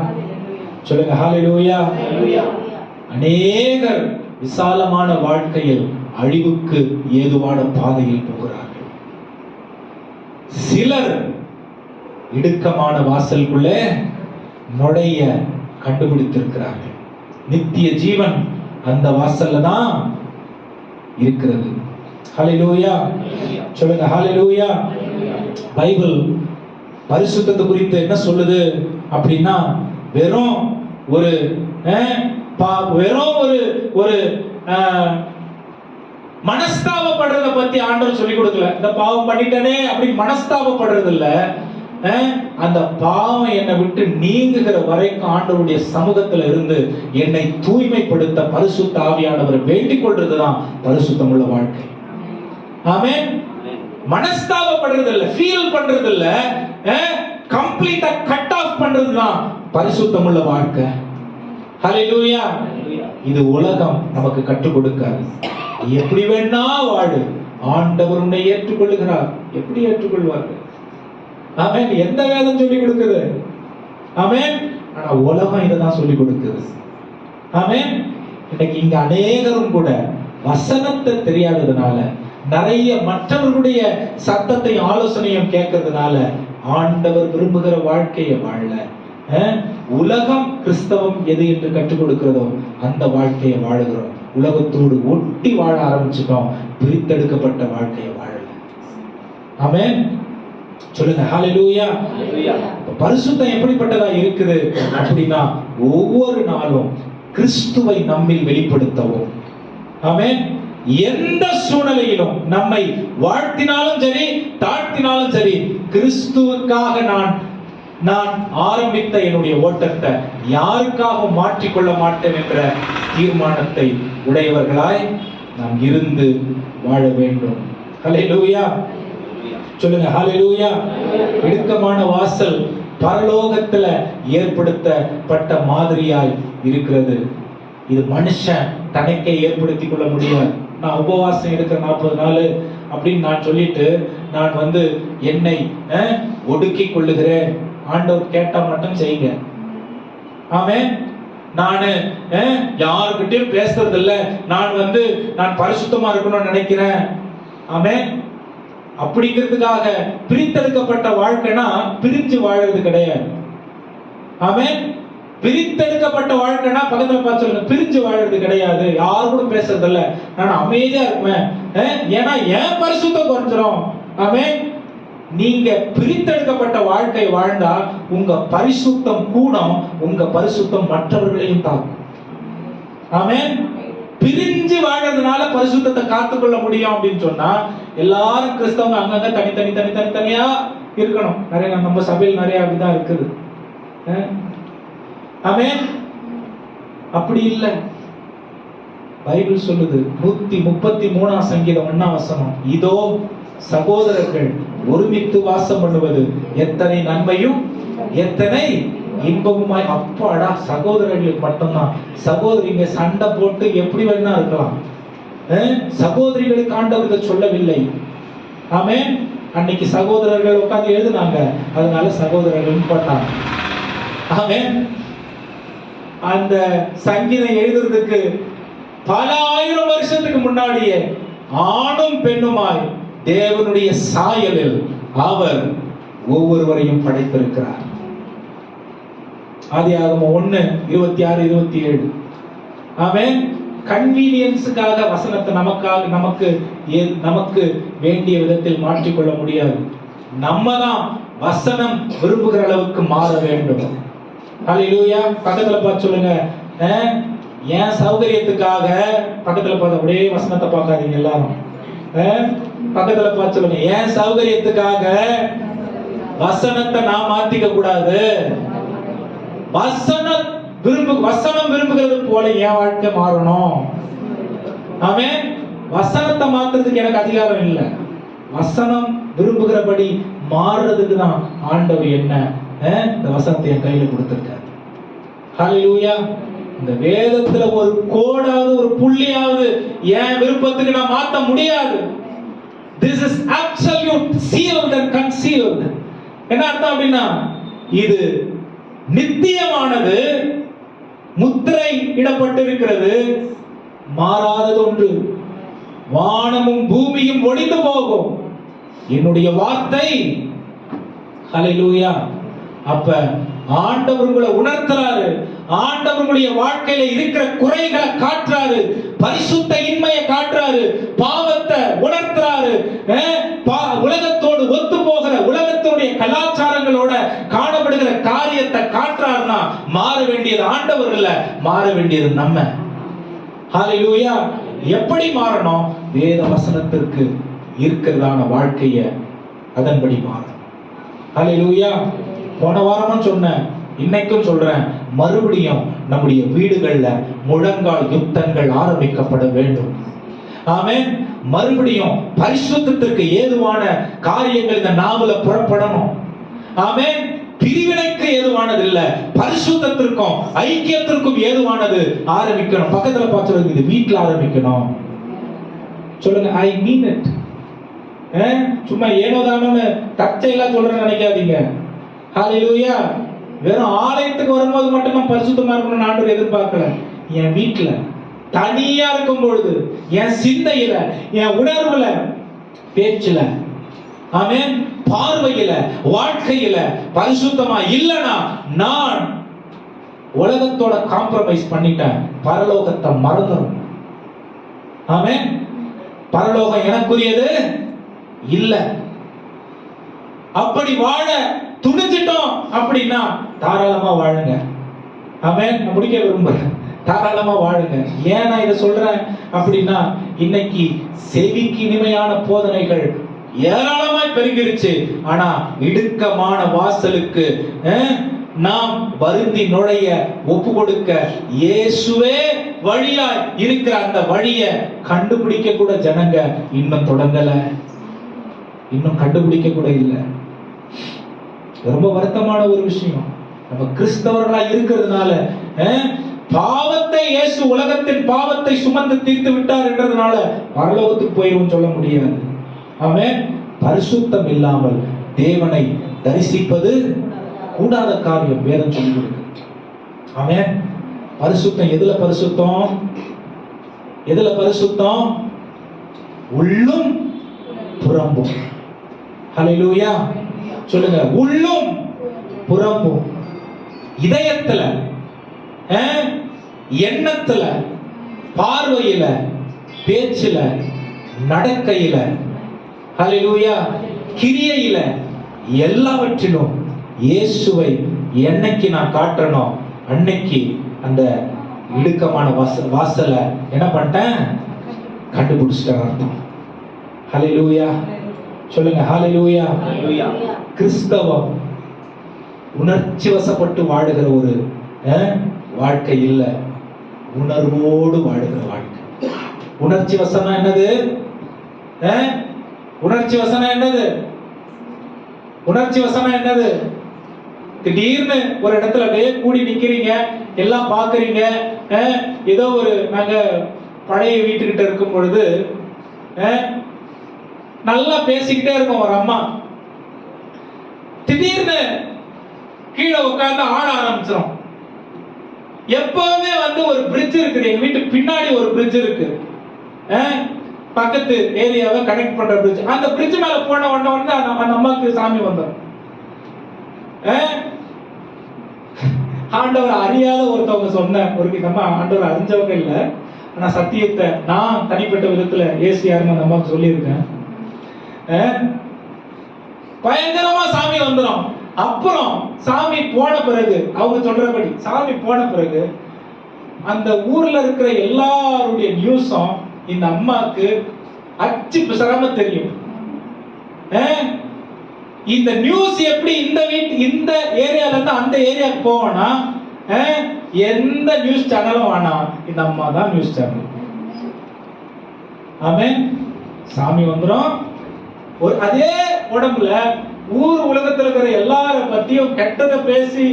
Speaker 1: சொல்லுங்க. ஹல்லேலூயா. அநேகர் விசாலமான வாழ்க்கையில் அழிவுக்கு ஏதுவான பாதையில் போகிறார்கள். சிலர் இடுக்கமான வாசலுக்குள்ளே நுழைய கண்டுபிடித்திருக்கிறார்கள். நித்திய ஜீவன் அந்த வாசல்ல தான் இருக்கிறது. ஹல்லேலூயா சொல்லுங்க. ஹல்லேலூயா. பைபிள் பரிசுத்தத்தை குறித்து என்ன சொல்லுது அப்படின்னா, வெறும் ஒரு மனஸ்தாபப்படுறத பத்தி ஆண்டவர் சொல்லி கொடுக்கல. இந்த பாவம் பண்ணிட்டனே அப்படி மனஸ்தாபப்படுறது இல்ல, அந்த பாவம் என்னை விட்டு நீங்குகிற வரைக்கும் ஆண்டவருடைய சமூகத்துல இருந்து என்னை தூய்மைப்படுத்த பரிசுத்த ஆவியானவரை வேண்டிக் கொள்றதுதான் பரிசுத்தம் உள்ள வாழ்க்கை. ஆமென். மனஸ்தாபப்படுறது இல்ல, ஃபீல் பண்றது இல்ல, கம்ப்ளீட்டா கட் ஆஃப் பண்றதுதான் பரிசுத்தம் உள்ள வாழ்க்கை. ஹல்லேலூயா. இது உலகம் நமக்கு கற்றுக் கொடுக்காது. எப்படி வேணா வாடு, ஆண்டவர் உன்னை ஏற்றுக்கொள்ளுகிறார். எப்படி ஏற்றுக்கொள்வார்கள்? ஆமென். எந்த வேதம் சொல்லி கொடுக்குது? ஆமென். ஆனா உலகம் இததான் சொல்லி கொடுக்குது. ஆமென். இன்னைக்கு இங்க அநேகரும் கூட வசனத்தை தெரியாததுனால, நிறைய மற்றவர்களுடைய சத்தத்தை ஆலோசனையும் கேட்கறதுனால ஆண்டவர் விரும்புகிற வாழ்க்கையை வாழல, உலகம் கிறிஸ்தவம் எது என்று கற்றுக் கொடுக்கிறதோ அந்த வாழ்க்கையை வாழுகிறோம். உலகத்தோடு ஒட்டி வாழ ஆரம்பிச்சிட்டோம், பிரித்தெடுக்கப்பட்ட வாழ்க்கையை வாழல. ஆமென் சொல்லுங்க. ஹல்லேலூயா. பரிசுத்தம் எப்படிப்பட்டதா இருக்குது அப்படின்னா, ஒவ்வொரு நாளும் கிறிஸ்துவை நம்மில் வெளிப்படுத்தவும். ஆமென். எந்த சூழ்நிலையிலும் நம்மை வாழ்த்தினாலும் சரி தாழ்த்தினாலும் சரி, கிறிஸ்துவுக்காக நான் ஆரம்பித்த என்னுடைய ஓட்டத்தை யாருக்காக மாற்றிக்கொள்ள மாட்டேன் என்ற தீர்மானத்தை உடையவர்களாய் நாம் இருந்து வாழ வேண்டும். ஹல்லேலூயா சொல்லுங்க. ஹல்லேலூயா. இடுக்கமான வாசல் பரலோகத்துல ஏற்படுத்தப்பட்ட மாதிரியாய் இருக்கிறது. இது மனுஷன் தனக்கே ஏற்படுத்திக் கொள்ள முடியாது. நான் உபவாசம் எடுக்கிற 40 நாள் அப்படின்னு நான் சொல்லிட்டு நான் என்னை ஒடுக்கிக் கொள்ளுகிறேன். ஆண்டவர் கேட்டா மட்டும் செய்யுங்க. ஆமென். நானு யாருக்கிட்டையும் பேசுறது இல்ல, நான் பரிசுத்தமா இருக்கணும்னு நினைக்கிறேன். ஆமென். அப்படிங்கிறதுக்காக பிரித்தெடுக்கப்பட்ட வாழ்க்கைனா பிரிஞ்சு வாழறது கிடையாது. ஆமென். பிரித்தெடுக்கப்பட்ட வாழ்க்கைனா பக்கத்துல பார்த்து சொல்லுங்க, பிரிஞ்சு வாழறது கிடையாது. யாரு கூட பேசுறது இல்ல, நான் அமைதியா இருப்பேன், ஏன்னா என் பரிசுத்தம் குறைஞ்சிரும். ஆமென். நீங்க பிரித்தெடுக்கப்பட்ட வாழ்க்கை வாழ்ந்தா உங்க பரிசுத்தம் கூடும், உங்க பரிசுத்தம் மற்றவர்களையும் தாக்கும். ஆமென். பிரிஞ்சு வாழறதுனால பரிசுத்தத்தை காத்துக்கொள்ள முடியும் அப்படின்னு சொன்னா, எல்லாரும் கிறிஸ்தவங்க அங்கங்க தனித்தனியா இருக்கணும். நிறைய நம்ம சபையில் நிறைய அப்படிதான் இருக்குது. ஆமென். அப்படி இல்லை. பைபிள் சொல்லுது 133 சங்கீதம் 1 வசனம், இதோ சகோதரர்கள் ஒருமித்து வாசம் பண்ணுவது எத்தனை நன்மையும் எத்தனை இன்பமுமாய். அப்பாடா, சகோதரர்களுக்கு மட்டும்தான். சகோதரிங்க சண்டை போட்டு எப்படி வேணா இருக்கலாம், சகோதரிகளுக்கு ஆண்டவர்கள் சொல்லவில்லை. ஆமென். அன்னைக்கு சகோதரர்கள் உட்கார்ந்து எழுதுனாங்க, அதனால சகோதரர்கள் போட்டாங்க. ஆமென். அந்த சங்கீதம் எழுதுறதுக்கு பல ஆயிரம் வருஷத்துக்கு முன்னாடியே ஆணும் பெண்ணுமாய் தேவனுடைய சாயலில் அவர் ஒவ்வொருவரையும் படைத்திருக்கிறார். ஆதியாகமம் 1:26-27. ஆமென். கன்வீனியன்ஸுக்காக வசனத்தை நமக்கு வேண்டிய விதத்தில் மாற்றிக்கொள்ள முடியாது. நம்ம தான் வசனம் விரும்புகிற அளவுக்கு மாற வேண்டும். ஹல்லேலூயா. பக்கத்துல பார்த்து சொல்லுங்க, என் சௌகரியத்துக்காக, பக்கத்துல பார்த்து அப்படியே வசனத்தை பார்க்காதீங்க எல்லாரும், பக்கத்துல பார்த்து சொல்லுங்க, என் சௌகரியத்துக்காக வசனத்தை நான் மாத்திக்க கூடாது. வசனம் விரும்புகிறது போல என் வாழ்க்கை மாறணும். ஆமென். வசனத்தை மாத்துறதுக்கு எனக்கு அதிகாரம் இல்லை. வசனம் விரும்புகிறபடி மாறுறதுக்கு தான் ஆண்டவர் என்ன இந்த வசனத்தை என் கையில கொடுத்திருக்காரு. ஹல்லேலூயா. இந்த வேதத்துல ஒரு கோடாவது ஒரு புள்ளியாவது என் விருப்பத்துக்கு நான் மாத்த முடியாது. This is absolute, sealed and concealed. என்ன அர்த்தம் அப்படின்னா, இது நித்தியமானது, முத்திரை இடப்பட்டிருக்கிறது, மாறாதது ஒன்று. வானமும் பூமியும் ஒழிந்து போகும், என்னுடைய வார்த்தை. ஹல்லேலூயா. அப்ப ஆண்டவர் உங்களை உணர்த்துறாரு, ஆண்டவருடைய வாழ்க்கையில இருக்கிற குறைகளை காட்டுறாரு, பரிசுத்த இன்மையை காட்டுறாரு, பாவத்தை உணர்த்துறாரு, உலகத்தோடு ஒத்து போகிற உலகத்தினுடைய கலாச்சாரங்களோட காணப்படுகிற காரியத்தை காட்டுறாருன்னா மாற வேண்டியது ஆண்டவர் இல்ல, மாற வேண்டியது நம்ம. ஹல்லேலூயா. எப்படி மாறணும்? வேத வசனத்திற்கு இருக்கிறதான வாழ்க்கைய அதன்படி மாறணும். ஹல்லேலூயா. போன வாரமும் சொன்னேன், இன்னைக்கும் சொல்றேன், மறுபடியும் நம்முடைய வீடுகள்ல முழங்கால் யுத்தங்கள் ஆரம்பிக்கப்பட வேண்டும். ஆமென். மறுபடியும் பரிசுத்தத்திற்கு ஏதுவான காரியங்கள் இந்த நாவல புறப்படணும். ஆமென். பிரிவினைக்கு ஏதுவானது இல்ல, பரிசுத்தத்திற்கும் ஐக்கியத்திற்கும் ஏதுவானது ஆரம்பிக்கணும். பக்கத்துல பார்த்து இது வீட்டுல ஆரம்பிக்கணும். சொல்லுங்க, ஐ மீன் இட். சும்மா ஏனோதானோன்னு தச்சையெல்லாம் சொல்றேன்னு நினைக்காதீங்க. ஹல்லேலூயா. வெறும் ஆலயத்துக்கு வரும்போது மட்டும் நான் பரிசுத்தமா இருக்கணும்னு ஆண்டவர் எதிர்பார்க்கல. என் வீட்டுல தனியா இருக்கும் பொழுது, என் சிந்தையில, என் உணர்வுல, பேச்சுல, ஆமென், பார்வையில, வாழ்க்கையில பரிசுத்தமா இல்லனா நான் உலகத்தோட காம்ப்ரமைஸ் பண்ணிட்டேன், பரலோகத்தை மறந்துடும். ஆமென். பரலோகம் எனக்குரியது இல்ல. அப்படி வாழ துணிஞ்சிட்டோம் அப்படின்னா தாராளமா வாழுங்க. ஆமென். நான் முடிக்க விரும்புறேன், தாராளமா வாழுங்க. ஏன் நான் இதை சொல்றேன் அப்படின்னா, இன்னைக்கு செவிக்கு இனிமையான போதனைகள் ஏராளமாய் பெருகிருச்சு. ஆனா இடுக்கமான வாசலுக்கு நாம் வருந்தி நுழைய ஒப்பு கொடுக்க இயேசுவே வழியாய் இருக்கிற அந்த வழியை கண்டுபிடிக்க கூட ஜனங்க இன்னும் தொடங்கல, இன்னும் கண்டுபிடிக்க கூட இல்லை. ரொம்ப வருத்தமான ஒரு விஷயம். நம்ம கிறிஸ்தவர்களா இருக்கிறதுனால பாவத்தை இயேசு உலகத்தின் பாவத்தை சுமந்து தீர்த்து விட்டார் என்றதுனால பரலோகத்துக்கு போயிரும் சொல்ல முடியாது. ஆமென். பரிசுத்தம் இல்லாமல் தேவனை தரிசிப்பது கூடாத காரியம் வேதம் சொல்லிக் கொடுக்குது. ஆமென். பரிசுத்தம் எதுல பரிசுத்தம்? எதுல பரிசுத்தம்? உள்ளும் புறம்பும். ஹல்லேலூயா. சொல்லுங்க, உள்ளும் புறம்பும். இதயத்துல, எண்ணத்துல, பார்வையில, பேச்சுல, நடக்கையில, ஹல்லேலூயா, கிரியையில, எல்லாவற்றிலும் இயேசுவை என்னைக்கு நான் காட்டணும், அன்னைக்கு அந்த இடுக்கமான வாசலை என்ன பண்ணிட்டேன்? கண்டுபிடிச்சிட்டேன் அர்த்தம். ஹல்லேலூயா. சொல்லுங்க, ஹல்லேலூயா. கிறிஸ்தவம் உணர்ச்சி வசப்பட்டு வாழுகிற ஒரு வாழ்க்கை இல்ல, உணர்வோடு வாழுகிற வாழ்க்கை. உணர்ச்சி வசனா என்னது? உணர்ச்சி வசனம் என்னது? உணர்ச்சி வசனம் என்னது? திடீர்னு ஒரு இடத்துல அப்படியே கூடி நிக்கிறீங்க, எல்லாம் பாக்குறீங்க. ஏதோ ஒரு நாங்க பழைய வீட்டுக்கிட்ட இருக்கும் பொழுது நல்லா பேசிக்கிட்டே இருக்கும் ஒரு அம்மா. திடீர்னு கீழே உட்கார்ந்து ஆட ஆரம்பிச்சிடும். எப்பவுமே ஒரு பிரிட்ஜ் இருக்குது, எங்க வீட்டு பின்னாடி ஒரு பிரிட்ஜ் இருக்கு, பக்கத்து ஏரியாவை கனெக்ட் பண்ற பிரிட்ஜ். அந்த பிரிட்ஜ் மேல போன உடனே அந்த அம்மாக்கு சாமி வந்துடும். ஆண்டவர் அறியாத ஒருத்தவங்க சொன்ன ஒரு நம்ம ஆண்டவர் அறிஞ்சவங்க இல்ல, ஆனா சத்தியத்தை நான் தனிப்பட்ட விதத்துல ஏசியாருன்னு அந்த அம்மாவுக்கு சொல்லியிருக்கேன். பயங்கரமா சாமி வந்துடும். அப்புறம் சாமி போன பிறகு அவங்க சொல்றபடி சாமி போன பிறகு அந்த ஊர்ல இருக்கிற எல்லாருடைய நியூஸும் இந்த அம்மாக்கு அச்சு பிசராம தெரியும். இந்த நியூஸ் எப்படி இந்த ஏரியால இருந்து அந்த ஏரியாவுக்கு போவோம்னா எந்த நியூஸ் சேனலும் வேணாம், இந்த அம்மா தான் நியூஸ் சேனல். ஆமென். சாமி வந்துடும். அதே உடம்புல ஊர் உலகத்துல இருக்கிற எல்லார பத்தியும் கெட்டதை பேசி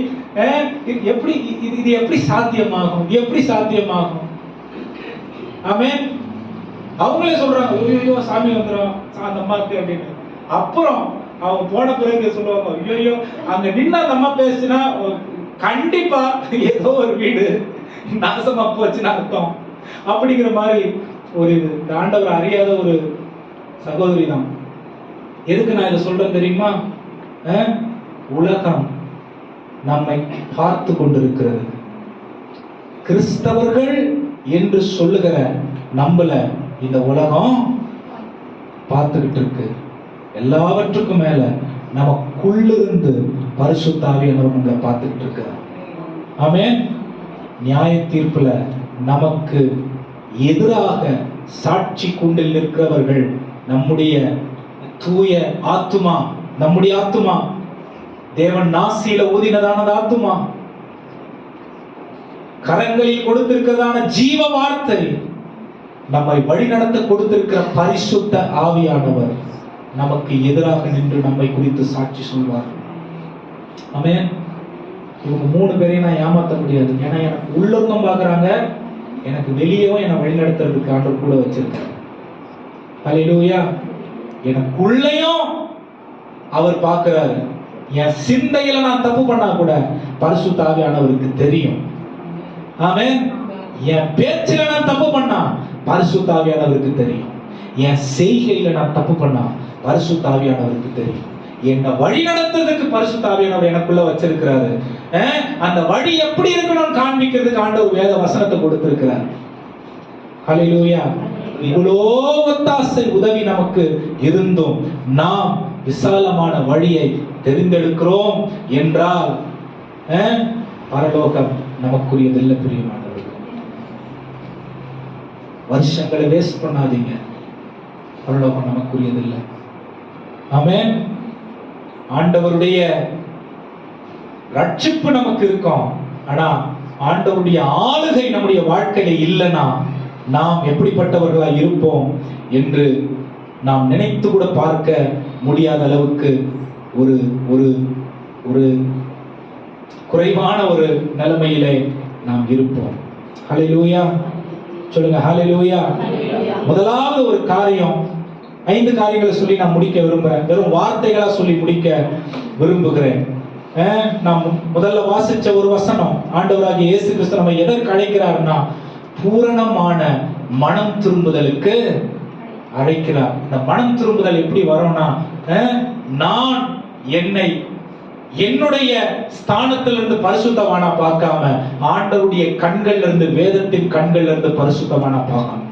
Speaker 1: எப்படி இது எப்படி சாத்தியமாகும், எப்படி சாத்தியமாகும்? ஆமென். அவங்களே சொல்றாங்க, ஐயோ சாமி வந்துடும் அந்த அம்மாக்கு அப்படின்னு. அப்புறம் அவங்க போன பிறகு சொல்லுவாங்க, ஐயோ அங்க நின்று அந்த அம்மா பேசினா கண்டிப்பா ஏதோ ஒரு வீடு நாசமா போச்சுன்னு அர்த்தம் அப்படிங்கிற மாதிரி ஒரு ஆண்டவர் அறியாத ஒரு சகோதரி தான். எதுக்கு நான் இதை சொல்றேன் தெரியுமா? உலகம் நம்மை பார்த்து கொண்டிருக்கிறது. கிறிஸ்தவர்கள் என்று சொல்லுகிற நம்மள இந்த உலகம் பார்த்துக்கிட்டு இருக்கு. எல்லாவற்றுக்கும் மேல நமக்குள்ளிருந்து பரிசுத்த ஆவியானவர் நம்மளை பார்த்துக்கிட்டு இருக்கிறார். ஆமென். நியாய தீர்ப்புல நமக்கு எதிராக சாட்சி கொண்டில் நிற்கிறவர்கள் நம்முடைய தூய ஆத்துமா, நம்முடைய ஆத்துமா, தேவன் நாசியில ஊதினதான ஆத்துமா, கரங்களில் கொடுத்திருக்கிறதான ஜீவ வார்த்தை, நம்மை வழிநடத்த கொடுத்திருக்கிற பரிசுத்த ஆவியானவர் நமக்கு எதிராக நின்று நம்மை குறித்து சாட்சி சொல்வார். ஆமென். இவங்க 3 பேரையும் நான் ஏமாற்ற முடியாது. ஏன்னா எனக்கு உள்ளவங்க பாக்குறாங்க, எனக்கு வெளியவும் என்னை வழிநடத்துறதுக்கு ஆண்டவர் கூட வச்சிருக்காரு. ஹல்லேலூயா. எனக்குள்ளேயும் அவர் பார்க்கிறாரு. என் சிந்தையில நான் தப்பு பண்ணா கூட பரிசுத்த ஆவியானவருக்கு தெரியும். ஆமென். என் பேச்சில நான் தப்பு பண்ணா பரிசுத்த ஆவியானவருக்கு தெரியும். என் செய்கையில நான் தப்பு பண்ணா பரிசுத்த ஆவியானவருக்கு தெரியும். என்ன வழி நடத்துறதுக்கு பரிசுத்த ஆவியானவர் எனக்குள்ள வச்சிருக்கிறாரு. அந்த வழி எப்படி இருக்கணும்னு காண்பிக்கிறதுக்கு ஆண்டவர் வேத வசனத்தை கொடுத்திருக்கிறார். ஹல்லேலூயா. இவ்வளோ ஒத்தாசை உதவி நமக்கு இருந்தும் நாம் விசாலமான வழியை தெரிந்தெடுக்கிறோம் என்றால் பரலோகம் நமக்குரியதில்லை. பிரியமானவர்கள், வருஷங்களை வேஸ்ட் பண்ணாதீங்க. பரலோகம் நமக்குரியதில்லை. ஆமென். ஆண்டவருடைய ரட்சிப்பு நமக்கு இருக்கும். ஆனா ஆண்டவருடைய ஆளுகை நம்முடைய வாழ்க்கையில இல்லைன்னா நாம் எப்படிப்பட்டவர்களா இருப்போம் என்று நாம் நினைத்து கூட பார்க்க முடியாத அளவுக்கு ஒரு ஒரு ஒரு குறைவான ஒரு நிலைமையிலே நாம் இருப்போம். ஹல்லேலூயா. சொல்லுங்க ஹல்லேலூயா. முதலாவது ஒரு காரியம், 5 காரியங்களை சொல்லி நான் முடிக்க விரும்புகிறேன். வெறும் வார்த்தைகளா சொல்லி முடிக்க விரும்புகிறேன். நாம் முதல்ல வாசிச்ச ஒரு வசனம், ஆண்டவராகிய இயேசு கிறிஸ்து நம்மை எதற்கு அழைக்கிறார்னா பூரணமான மனம் திரும்புதலுக்கு அழைக்கிறார். இந்த மனம் திரும்புதல் எப்படி வரும்னா, நான் என்னுடைய ஸ்தானத்திலிருந்து பரிசுத்தவானா பார்க்காம ஆண்டவருடைய கண்கள்ல இருந்து, வேதத்தின் கண்கள்ல இருந்து பரிசுத்தவானா பார்க்கணும்.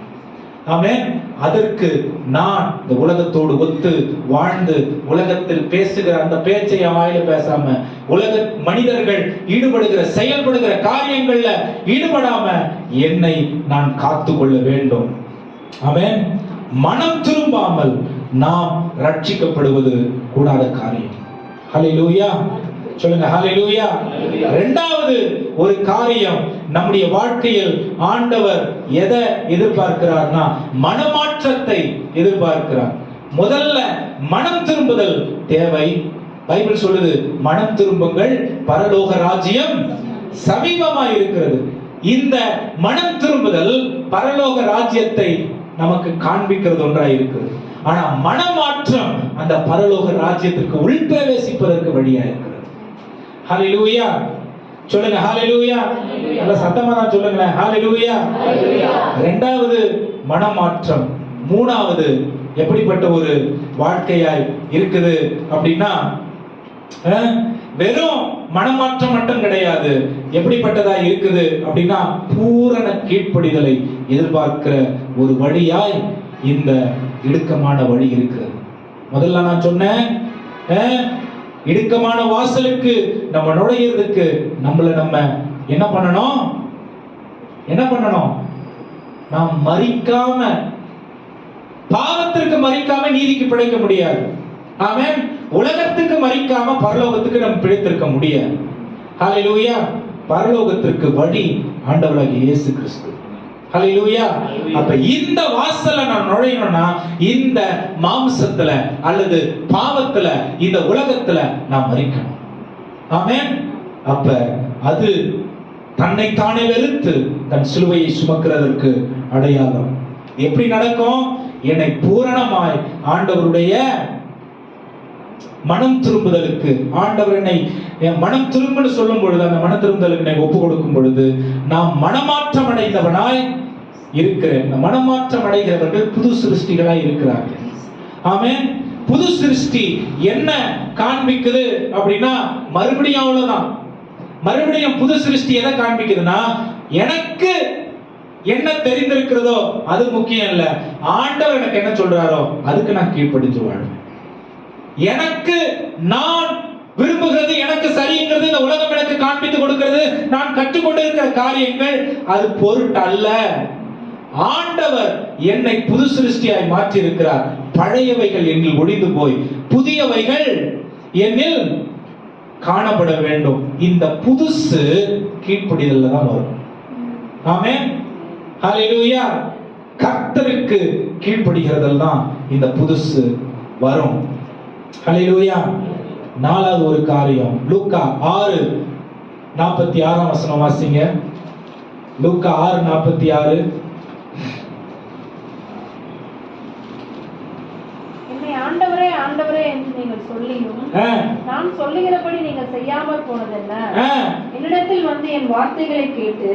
Speaker 1: ஆமென். அதற்கு நான் இந்த உலகத்தோடு ஒத்து வாழ்ந்து உலகத்தில் பேசுகிற அந்த பேச்சை என் வாயில பேசாம, உலக மனிதர்கள் ஈடுபடுகிற செயல்படுகிற காரியங்கள்ல ஈடுபடாம என்னை நான் காத்து கொள்ள வேண்டும். ஆமென். மனம் திரும்பாமல் நாம் ரட்சிக்கப்படுவது கூடாத காரியம். ஹல்லேலூயா. சொல்லுங்க ஹல்லேலூயா. இரண்டாவது ஒரு காரியம், நம்முடைய வாழ்க்கையில் ஆண்டவர் எதை எதிர்பார்க்கிறார்னா மனமாற்றத்தை எதிர்பார்க்கிறார். முதல்ல மனம் திரும்புதல் தேவை. பைபிள் சொல்லுது, மனம் திரும்புங்கள் பரலோக ராஜ்யம் சமீபமாய் இருக்கிறது. இந்த மனம் திரும்புதல் பரலோக ராஜ்யத்தை நமக்கு காண்பிக்கிறது ஒன்றாய் இருக்கிறது. ஆனா மனமாற்றம் அந்த பரலோக ராஜ்யத்திற்கு உள்பிரவேசிப்பதற்கு வழியா இருக்கிறது. ஹல்லேலூயா சொல்லுங்க, ஹல்லேலூயா. நல்ல சத்தமா தான் சொல்லுங்களேன், ஹல்லேலூயா. இரண்டாவது மனமாற்றம். மூணாவது எப்படிப்பட்ட ஒரு வாழ்க்கையாய் இருக்குது அப்படின்னா, வெறும் மனமாற்றம் மட்டும் கிடையாது. எப்படிப்பட்டதா இருக்குது அப்படின்னா, பூரண கீழ்ப்படிதலை எதிர்பார்க்கிற ஒரு வழியாய் இந்த இடுக்கமான வழி இருக்கிறது. முதல்ல நான் சொன்னேன், இடுக்கமான வாசலுக்கு நம்ம நுழையிறதுக்கு நம்ம என்ன பண்ணணும்? நாம் மரிக்காம, பாவத்திற்கு மரிக்காம நீதிக்கு பிழைக்க முடியாது. ஆமென். உலகத்துக்கு மரிக்காம பரலோகத்துக்கு நம்ம பிழைத்திருக்க முடியாது. ஹல்லேலூயா. பரலோகத்திற்கு வழி ஆண்டவராகிய இயேசு கிறிஸ்து. ஹல்லேலூயா. அப்ப இந்த வாசல்ல நான் நுழையணும்னா இந்த மாம்சத்துல அல்லது பாவத்துல, இந்த உலகத்துல நான் மரிக்கணும். ஆமென். அப்ப அது தன்னைத்தானே வெறுத்து தன் சிலுவையை சுமக்கிறதற்கு அடையாளம். எப்படி நடக்கும்? என்னை பூரணமாய் ஆண்டவருடைய மனம் திரும்புதலுக்கு, ஆண்டவர் என்னை மனம் திரும்புன்னு சொல்லும் பொழுது, அந்த மன திரும்புதலுக்கு என்னை ஒப்பு கொடுக்கும் பொழுது நாம் மனமாற்றம் அடைந்தவனாய் இருக்கிறேன். மனமாற்றம் அடைகிறவர்கள் புது சிருஷ்டிகளாய் இருக்கிறார்கள். ஆமென். புது சிருஷ்டி என்ன காண்பிக்குது அப்படின்னா, மறுபடியும் அவ்வளவுதான். மறுபடியும் புது சிருஷ்டி எதை காண்பிக்குதுன்னா, எனக்கு என்ன தெரிந்திருக்கிறதோ அது முக்கியம் இல்ல, ஆண்டவர் எனக்கு என்ன சொல்றாரோ அதுக்கு நான் கீழ்ப்படிஞ்சு வாழ்வேன். எனக்கு நான் விரும்புகிறது, எனக்கு சரிங்கிறது இந்த உலகம் எனக்கு காண்பித்து கொடுக்கிறது, நான் கற்றுக்கொண்டிருக்கிற காரியங்கள் அது பொருட்டு அல்ல. ஆண்டவர் என்னை புது சிருஷ்டியாய் மாற்றி இருக்கிறார். பழையவைகள் என்னில் ஒழிந்து போய் புதியவைகள் என்னில் காணப்பட வேண்டும். இந்த புதுசு கீழ்ப்படிதல்ல தான் வரும். ஆமென். ஹல்லேலூயா. கர்த்தருக்கு கீழ்ப்படிகிறதல் தான் இந்த புதுசு வரும். ஹல்லேலூயா. நாலாவது ஒரு காரியம், லூக்கா 6:46 வாசிங்க. லூக்கா 6:46.
Speaker 3: என்னை ஆண்டவரே ஆண்டவரே என்று நீங்கள் சொல்லியும் நான் சொல்லுகிறபடி நீங்கள் செய்யாமல் போனதென்ன? என்னிடத்தில் வந்து என் வார்த்தைகளை கேட்டு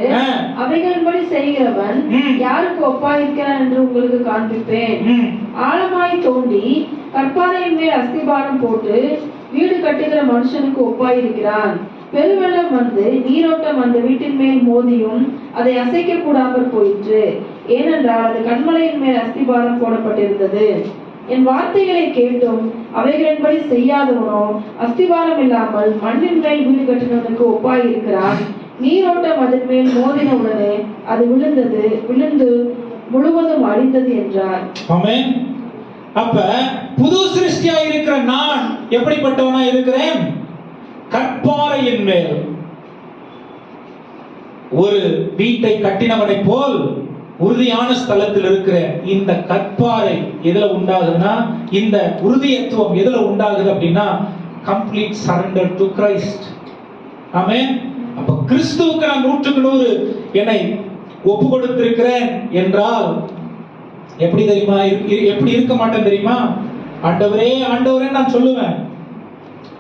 Speaker 3: அவைகளின்படி செய்கிறவன் யாருக்கு ஒப்பாயிருக்கிறான் என்று உங்களுக்கு காண்பிப்பேன். ஆழமாய் தோண்டி கற்பாறையின் மேல் அஸ்திபாரம் போட்டு வீடு கட்டுகிற மனுஷனுக்கு ஒப்பாயிருக்கிறான். பெருவெள்ளம் வந்து நீரோட்டம் அந்த வீட்டின் மேல் மோதியும் அதை அசைக்க கூடாமல் போயிற்று. ஏனென்றால் அது கன்மலையின் மேல் அஸ்திபாரம் போடப்பட்டிருந்தது. என் வார்த்தைகளை கேட்டும் அவைகளின்படி செய்யாதவனோ அஸ்திபாரம் இல்லாமல் மண்ணின் மேல் வீடு கட்டினவனுக்கு ஒப்பாயிருக்கிறான். நீரோட்டம் அதன் மேல் மோதின உடனே அது விழுந்து முழுவதும் அழிந்தது என்றார்.
Speaker 1: ஆமென். அப்ப புது சிருஷ்டியா இருக்கிற நான் எப்படிப்பட்டவனா இருக்கிறேன்? கற்பாறையின் மேல் ஒரு வீட்டை கட்டினவனை போல் உறுதியான ஸ்தலத்தில் இருக்கிறேன். இந்த கற்பாறை எதுல உண்டாகுதுன்னா, இந்த உறுதியத்துவம் எதுல உண்டாகுது அப்படின்னா, கம்ப்ளீட் சரண்டர் டு கிரைஸ்ட். ஆமென். அப்ப கிறிஸ்துவுக்கு நான் 100% என்னை ஒப்பு கொடுத்திருக்கிறேன் என்றால் எப்படி தெரியுமா? எப்படி இருக்க மாட்டேன் தெரியுமா? ஆண்டவரே ஆண்டவரே நான் சொல்லுவேன்.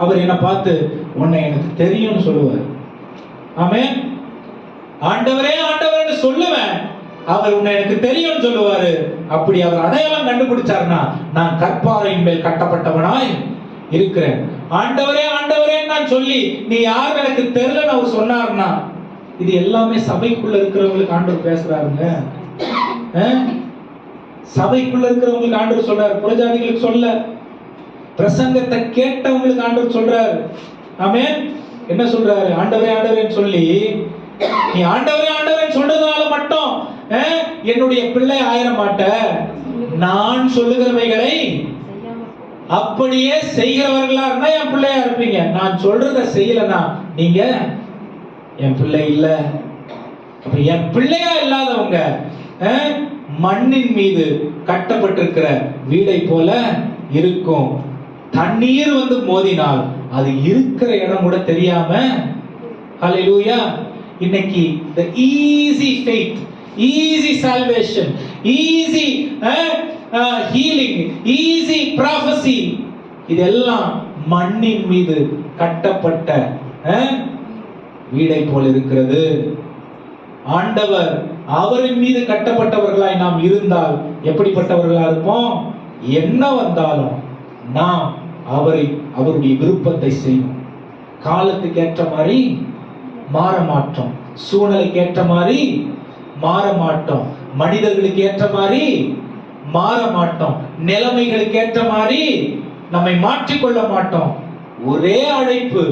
Speaker 1: அவர் என்னை பார்த்து உன்னை எனக்கு தெரியும்னு சொல்லுவார். ஆமென். ஆண்டவரே ஆண்டவரே சொல்லுவேன், அவர் உன்னை எனக்கு தெரியும்னு சொல்லுவாரு. அப்படி அவர் அடையாளம் கண்டுபிடிச்சார்னா நான் கற்பாறையின் மேல் கட்டப்பட்டவனாய் இருக்கிறேன். ஆண்டவரே ஆண்டவரே நான் சொல்லி நீ யார் எனக்கு தெரியலன்னு அவர் சொன்னார்னா, இது எல்லாமே சபைக்குள்ள இருக்கிறவங்களுக்கு ஆண்டவர் பேசுறாருங்க. சபைக்குள்ள இருக்கிறவங்களுக்கு ஆண்டவர் சொல்றாரு, புறஜாதிகளுக்கு சொல்ல. பிரசங்கத்தை கேட்டவங்களுக்கு ஆண்டவர் சொல்றாரு. ஆமென். என்ன சொல்றாரு? ஆண்டவரே ஆண்டவரேன்னு சொல்லி நீ ஆண்டவரே ஆண்டவரே சொல்றதுனால மட்டும் என்னுடைய பிள்ளை ஆயிர மாட்ட. நான் சொல்லுகிறவைகளை அப்படியே செய்கிறவர்களா இருந்தா என் பிள்ளையா இருப்பீங்க. நான் சொல்றத செய்யலனா நீங்க என் பிள்ளை இல்ல. அப்ப என் பிள்ளையா இல்லாதவங்க மண்ணின் மீது கட்டப்பட்டிருக்கிற வீடை போல இருக்கும். தண்ணீர் வந்து மோதினால் அது இருக்கிற இடம் கூட தெரியாம. ஹல்லேலூயா. இன்னைக்கு the easy faith, easy salvation, easy healing, easy prophecy, இதெல்லாம் மண்ணின் மீது கட்டப்பட்ட வீடை போல் இருக்கிறது. ஆண்டவர் அவரின் மீது கட்டப்பட்டவர்களாய் நாம் இருந்தால் எப்படிப்பட்டவர்களா இருப்போம்? என்ன வந்தாலும் நாம் அவருடைய விருப்பத்தை செய்வோம். காலத்துக்கு ஏற்ற மாதிரி மாற மாட்டோம், சூழ்நிலைக்கு ஏற்ற மாதிரி மாற மாட்டோம், மனிதர்களுக்கு ஏற்ற மாதிரி மாற மாட்டோம், நிலைமைகளுக்கு ஏற்ற மாதிரி நம்மை மாற்றிக்கொள்ள மாட்டோம். ஒரே அழைப்பு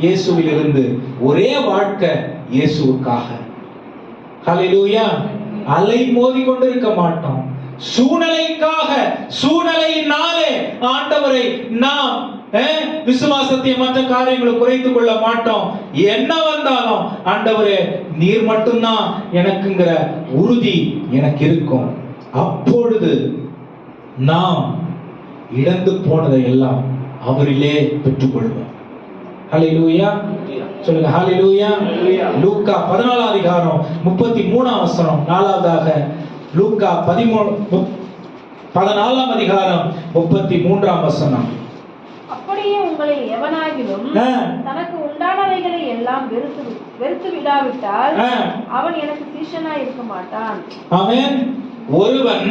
Speaker 1: இயேசுவில் இருந்து, ஒரே வாழ்க்கை இயேசுவுக்காக. ஹல்லேலூயா. அலை மோதி கொண்டிருக்க மாட்டோம். சூழ்நிலைக்காக, சூழ்நிலையினாலே ஆண்டவரை நாம் விசுவாசத்தை மற்ற காரியங்களை குறைத்துக் கொள்ள மாட்டோம். என்ன வந்தாலும் ஆண்டவரே நீர் மட்டும்தான் எனக்குங்கிற உறுதி எனக்கு இருக்கும். அப்பொழுது நாம் இழந்து போனதை எல்லாம் அவரிலே பெற்றுக்கொள்வோம். ஹல்லேலூயா சொல்லுங்க. ஹல்லேலூயா. லூக்கா 14 அதிகாரம் 33 வசனம். நாலாவதாக லூக்கா 14 அதிகாரம் 33 வசனம்.
Speaker 3: அப்படியே உங்களை எவனாகிலும் தனக்கு உண்டானவைகளை எல்லாம் வெறுத்து விடாவிட்டால் அவன் எனக்கு சீஷனாய் இருக்க மாட்டான்.
Speaker 1: ஆமென். ஒருவன்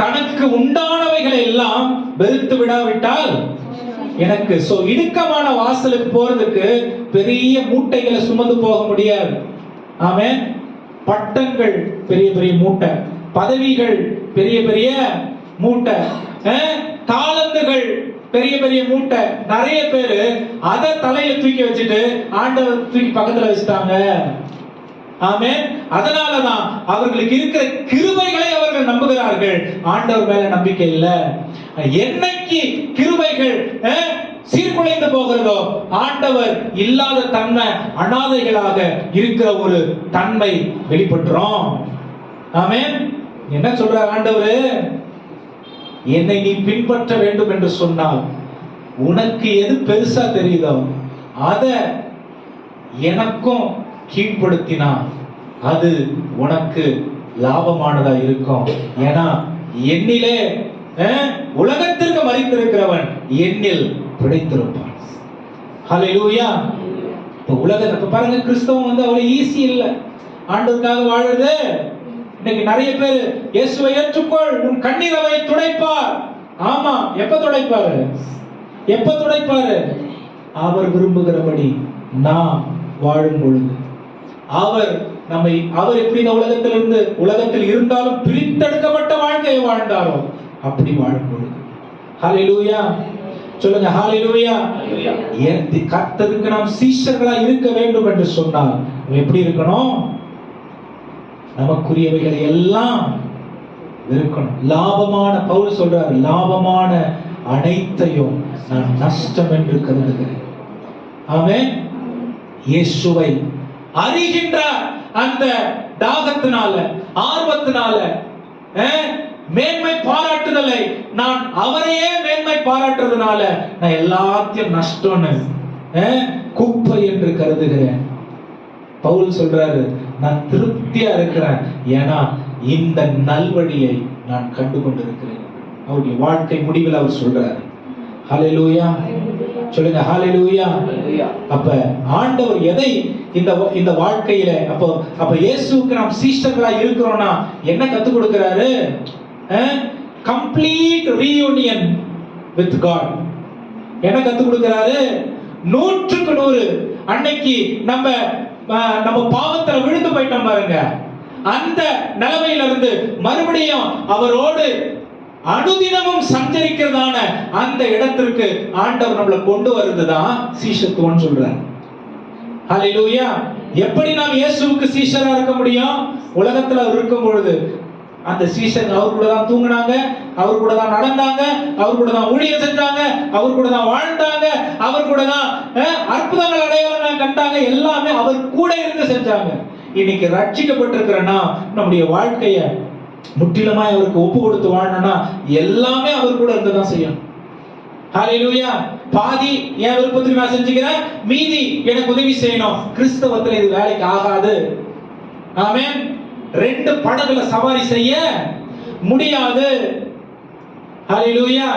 Speaker 1: தனக்கு உண்டானவைகளை எல்லாம் வெறுத்து விடாவிட்டால் எனக்கு இடுக்கமான வாசலுக்கு போறதுக்கு பெரிய மூட்டைகளை சுமந்து போக முடியாது. ஆமென். பட்டங்கள் பெரிய பெரிய மூட்டை, பதவிகள் பெரிய பெரிய மூட்டை, தாளந்துகள் பெரிய பெரிய மூட்டை. நிறைய பேரு அதை தலையில தூக்கி வச்சுட்டு ஆண்டவர் தூக்கி பக்கத்துல வச்சுட்டாங்க. ஆமென். அதனாலதான் அவர்களுக்கு இருக்கிற கிருபைகளை அவர்கள் நம்புகிறார்கள், ஆண்டவர் மேல நம்பிக்கை இல்ல. என்னைக்கு கிருபைகள் சீர்குலைந்து போகிறதோ, ஆண்டவர் இல்லாத தன்மை, அனாதைகளாக இருக்கிற ஒரு தன்மை வெளிப்பட்டுரும். ஆமென். என்ன சொல்ற ஆண்டவர்? என்னை நீ பின்பற்ற வேண்டும் என்று சொன்னால் உனக்கு எது பெருசா தெரியுதோ அதை எனக்கும் கீழ்ப்படுத்தினா அது உனக்கு லாபமானதா இருக்கும். ஏன்னா என்னிலே உலகத்திற்கு மரித்திருக்கிறவன் என்னில் பிழைத்திருப்பான். ஹல்லேலூயா. உலகத்தை பாருங்க, கிறிஸ்தவம் அவ்வளவு ஈஸி இல்ல. ஆண்டவருக்காக வாழுது. இன்னைக்கு நிறைய பேர் இயேசுவை ஏற்றுக்கொள், உன் கண்ணீர் அவரை துடைப்பார். ஆமா, எப்ப துடைப்பாரு? எப்ப துடைப்பாரு? அவர் விரும்புகிறபடி நாம் வாழும் பொழுது. அவர் எப்படி இந்த உலகத்தில் இருந்தாலும் பிரித்தெடுக்கப்பட்ட வாழ்க்கையை வாழ்ந்தாரோ அப்படி வாழும் பொழுது. ஹல்லேலூயா சொல்லுங்க. ஹல்லேலூயா. கர்த்தருக்கு நாம் சீஷர்களா இருக்க வேண்டும் என்று சொன்னால் எப்படி இருக்கணும்? நமக்குரியவைகளை எல்லாம் இருக்கணும். லாபமான, பவுல் சொல்றார், லாபமான அனைத்தையும் நான் நஷ்டம் என்று கருதுகிறேன். ஆமென். இயேசுவை அறிகின்ற அந்த தாகத்தினால, ஆர்வத்தினால, மேன்மை பாராட்டுதலை, நான் அவரையே மேன்மை பாராட்டுறதுனால நான் எல்லாத்தையும் நஷ்டம்னு, குப்பை என்று கருதுகிறேன். பவுல் சொல்றாரு, நான் திருப்தியா இருக்கிறேன், ஏன்னா இந்த நல்வழியை நான் கண்டு கொண்டிருக்கிறேன். அவருடைய வாழ்க்கை முடிவில் அவர் சொல்றாரு. ஹல்லேலூயா சொல்லுங்க. ஹல்லேலூயா. அப்ப ஆண்டவர் எதை இந்த வாழ்க்கையில அப்ப இயேசுவுக்கு நாம் சீஷர்களா இருக்கிறோம்னா என்ன கத்து கொடுக்கிறாரு? Complete reunion with God. என்ன கத்து கொடுக்கிறாரு? 100க்கு 100. அன்னைக்கு நம்ம பாவத்துல விழுந்து போயிட்டோம் பாருங்க, அந்த நிலைமையில இருந்து மறுபடியும் அவரோடு அனுதினமும் சஞ்சரிக்கிறதான அந்த இடத்திற்கு ஆண்டவர் நம்மளை கொண்டு வருதுதான் சீஷத்துவம் சொல்றார். ஹல்லேலூயா. எப்படி நாம் இயேசுவுக்கு சீஷரா இருக்க முடியும்? உலகத்துல இருக்கும் பொழுது அந்த சீஷர் அவர் கூட தான் தூங்கினாங்க, அவர் கூட தான் நடந்தாங்க, அவர் கூட தான் ஊழியம் செஞ்சாங்க, அவர் கூட தான் வாழ்ந்தாங்க, அவர் கூட தான் அற்புதங்கள் அடையாளங்கள் கண்டாங்க, எல்லாமே அவர் கூட இருந்து செஞ்சாங்க. இன்னைக்கு ரட்சிக்கப்பட்டிருக்கிறனா நம்முடைய வாழ்க்கைய முற்றிலுமாய் அவருக்கு ஒப்பு கொடுத்து வாழணும்னா எல்லாமே அவர் கூட இருந்து தான் செய்யணும். ஹல்லேலூயா. பாதி என் விருப்பத்துக்கு நான் செஞ்சுக்கிறேன், மீதி எனக்கு உதவி செய்யணும். கிறிஸ்தவத்தில் இது வேலைக்கு ஆகாது. ஆமென். 2 படகுல சவாரி செய்ய முடியாது. ஹல்லேலூயா.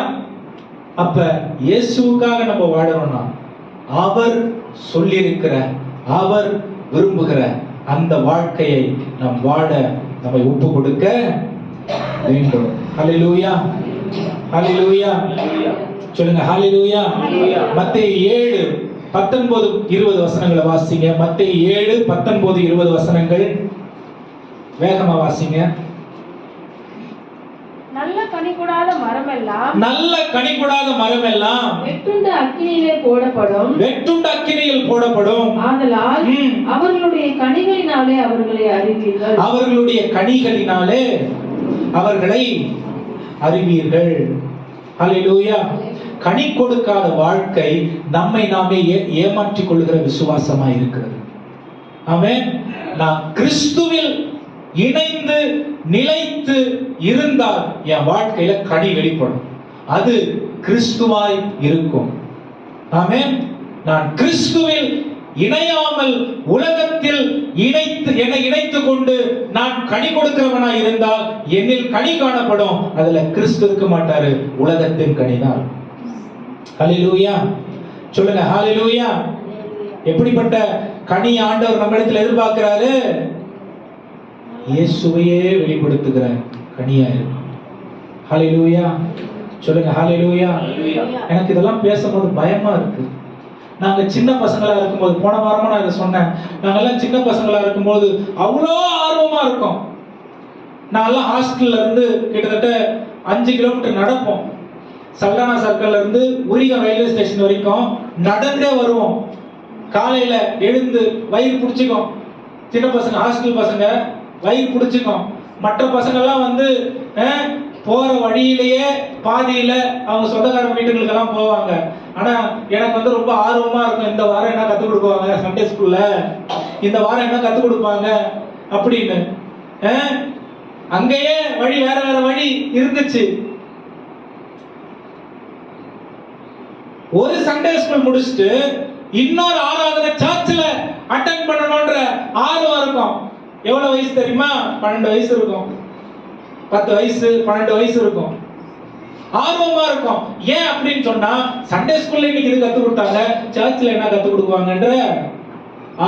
Speaker 1: அப்ப இயேசுவுக்காக நம்ம வாழறோம்னா அவர் சொல்லியிருக்கிற, அவர் விரும்புகிற அந்த வாழ்க்கையை நாம் வாழ நம்மை ஒப்பு கொடுக்க வேண்டும். ஹல்லேலூயா, ஹல்லேலூயா. சொல்லுங்க ஹல்லேலூயா. மத்தேயு 7:19-20 வசனங்களை வாசிங்க. மத்தேயு 7:19-20 வசனங்கள் வேகமா வாசிங்க.
Speaker 3: நல்ல கனி கொடாத மரமெல்லாம்,
Speaker 1: நல்ல கனி கொடாத மரமெல்லாம்
Speaker 3: வெட்டுண்டு அக்கினியிலே போடப்படும்,
Speaker 1: வெட்டுண்டு அக்கினியில் போடப்படும்.
Speaker 3: ஆதலால் அவர்களுடைய கனிகளினாலே அவர்களை அறிவீர்கள்.
Speaker 1: அவர்களுடைய கனிகளினாலே அவர்களை அறிவீர்கள். ஹல்லேலூயா. கனி கொடுக்காத வாழ்க்கை நம்மை நாமே ஏமாற்றிக் கொள்கிற விசுவாசமாய் இருக்கிறது. ஆமென். நான் கிறிஸ்துவில் இணைந்து நிலைத்து இருந்தால் என் வாழ்க்கையில கனி வெளிப்படும். அது கிறிஸ்துவாய் இருக்கும். ஆமென். நான் கிறிஸ்துவில் இணையாமல் உலகத்தில் என்னை இணைத்துக் கொண்டு நான் கனி கொடுக்கிறவனாய் இருந்தால் என்னில் கனி காணப்படும். அதுல கிறிஸ்து இருக்க மாட்டாரு, உலகத்தின் கனிதான். ஹல்லேலூயா. சொல்லுங்க ஹல்லேலூயா. எப்படிப்பட்ட கனி ஆண்டவர் நம்ம இடத்துல எதிர்பார்க்கிறாரு? இயேசுவையே வெளிப்படுத்துகிற கனியா இருக்கும். ஹல்லேலூயா. சொல்லுங்க ஹல்லேலூயா. எனக்கு இதெல்லாம் பேசும்போது பயமா இருக்கு. நாங்க சின்ன பசங்களா இருக்கும்போது, போன வாரமா நான் இதை சொன்னேன், நாங்கெல்லாம் சின்ன பசங்களா இருக்கும்போது அவ்வளோ ஆர்வமா இருக்கும். நான்லாம் ஹாஸ்டல்ல இருந்து கிட்டத்தட்ட 5 கிலோமீட்டர் நடப்போம். சல்டானா சர்க்கிள்ல இருந்து உரிகம் ரயில்வே ஸ்டேஷன் வரைக்கும் நடந்தே வருவோம். காலையில எழுந்து வயிறு பிடிச்சிக்கும். சின்ன பசங்க, ஹாஸ்டல் பசங்க வயிறு பிடிச்சிக்கும். மற்ற பசங்க எல்லாம் வந்து போற வழியிலேயே பாதியில அவங்க சொந்தக்காரங்க வீட்டுகளுக்கு எல்லாம் போவாங்க. ஆனா எனக்கு வந்து ரொம்ப ஆர்வமா இருக்கும், இந்த வாரம் என்ன கத்துக் கொடுப்பாங்க சண்டே ஸ்கூல்ல, இந்த வாரம் என்ன கத்துக் கொடுப்பாங்க அப்படின்னு. அங்கேயே வழி வேற வேற வழி இருந்துச்சு. ஒரு சண்டே ஸ்கூல் முடிச்சுட்டு இன்னொரு ஆராதனை சர்ச்சில் அட்டெண்ட் பண்ணணும்ன்ற ஆர்வம் இருக்கும். எவ்வளவு வயசு தெரியுமா? 12 வயசு இருக்கும், 10 வயசு, 12 வயசு இருக்கும். ஆர்வமா இருக்கும். ஏன் அப்படின்னு சொன்னா, சண்டே ஸ்கூல்ல இன்னைக்கு இது கத்து கொடுத்தாங்க, சர்ச்சில் என்ன கத்து கொடுக்குவாங்கன்ற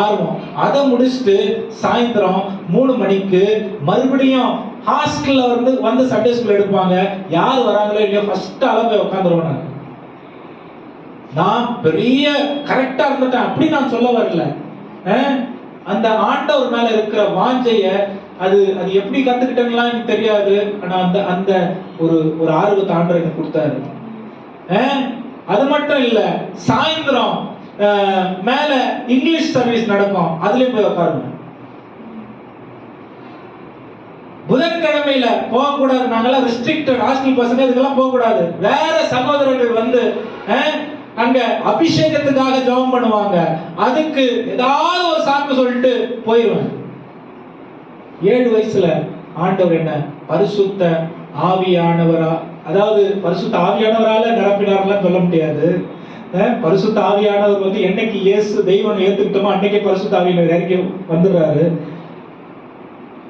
Speaker 1: ஆர்வம். அதை முடிச்சுட்டு சாயந்தரம் 3 மணிக்கு மறுபடியும் ஹாஸ்டல்ல வந்து சண்டே ஸ்கூல் எடுப்பாங்க. யார் வராங்களோ இல்லையோ ஃபர்ஸ்ட் ஆளா போய் உட்காந்துருவேன். நான் பெரிய கரெக்டா இருந்துட்டேன் அப்படி நான் சொல்ல வரல. அந்த ஆண்டவர் மேல இருக்கிற வாஞ்சைய அது எப்படி கத்துக்கிட்டேன்லாம் எனக்கு தெரியாது. ஆனா அந்த ஒரு ஆர்வத்தை ஆண்டவர் எனக்கு கொடுத்தாரு. அது மட்டும் இல்ல, சாயந்தரம் மேல இங்கிலீஷ் சர்வீஸ் நடக்கும், அதுலயும் போய் உட்காருங்க. புதன்கிழமையில போகக்கூடாது, நாங்கெல்லாம் ரெஸ்ட்ரிக்டட் ஹாஸ்டல் பசங்க, இதுக்கெல்லாம் போகக்கூடாது. வேற சகோதரர்கள் வந்து அங்க அபிஷேகத்துக்காக ஜெபம் பண்ணுவாங்க. அதுக்கு ஏதாவது ஒரு சாக்கு சொல்லிட்டு போயிடுவேன். 7 வயசுல ஆண்டவர் என்ன பரிசுத்த ஆவியானவரா, அதாவது பரிசுத்த ஆவியானவரால நிரப்பினார்லாம் சொல்ல முடியாது. பரிசுத்த ஆவியானவர் வந்து என்னைக்கு இயேசு தெய்வம் ஏத்துக்கிட்டோமோ அன்னைக்கே பரிசுத்த ஆவியானவர் இறங்கி வந்துடுறாரு.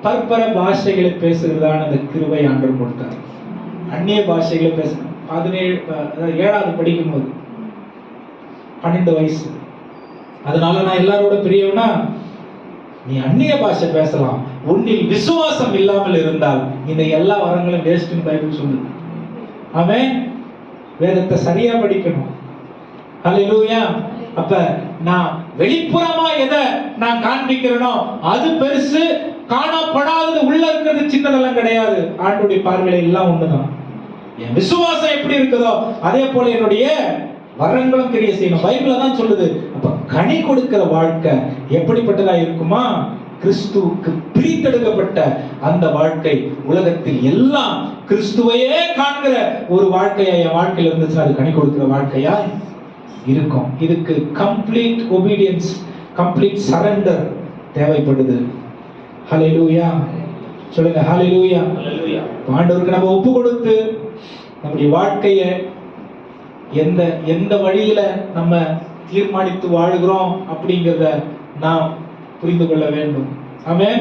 Speaker 1: பற்பர பாஷைகளை பேசுகிறதான அந்த கிருபை ஆண்டவர் கொடுத்தார். அந்நிய பாஷைகளை பேச 7வது படிக்கும் போது 12 வயசு. அதனால நான் எல்லாரோட பெரியவனா, நீ அந்நிய பாஷை பேசலாம், உன்னில் விசுவாசம் இல்லாமல் இருந்தால் இந்த எல்லா வரங்களும் வேஸ்ட்னு பைபிள் சொல்லுது. ஆமென். வேதத்தை சரியா படிக்கணும். ஹல்லேலூயா. அப்ப நான் வெளிப்புறமா எதை நான் காண்பிக்கிறேனோ அது பெருசு, காணப்படாதது உள்ள இருக்கிறது சின்னதெல்லாம் கிடையாது. ஆண்டுடைய பார்வையில எல்லாம் ஒண்ணுதான். என் விசுவாசம் எப்படி இருக்குதோ அதே போல என்னுடைய வரங்களும் கிரியை செய்யணும். பைபிள்ல தான் சொல்லுது. அப்ப கனி கொடுக்கிற வாழ்க்கை எப்படிப்பட்டதா இருக்குமா? கிறிஸ்துவுக்கு பிரித்தெடுக்கப்பட்ட அந்த வாழ்க்கை, உலகத்தில் எல்லாம் கிறிஸ்துவையே காண்கிற ஒரு வாழ்க்கையா என் வாழ்க்கையில இருந்துச்சுன்னா அது கனி கொடுக்கிற வாழ்க்கையா இருக்கும். இதுக்கு கம்ப்ளீட் ஒபீடியன்ஸ், கம்ப்ளீட் சரண்டர் தேவைப்படுது. ஹல்லேலூயா. சொல்லுங்க ஹல்லேலூயா. ஆண்டவருக்கு நம்ம ஒப்பு கொடுத்து நம்முடைய வாழ்க்கையை எந்த வழியில நம்ம தீர்மானித்து வாழுகிறோம் அப்படிங்கிறத நாம் புரிந்து கொள்ள வேண்டும். ஆமென்.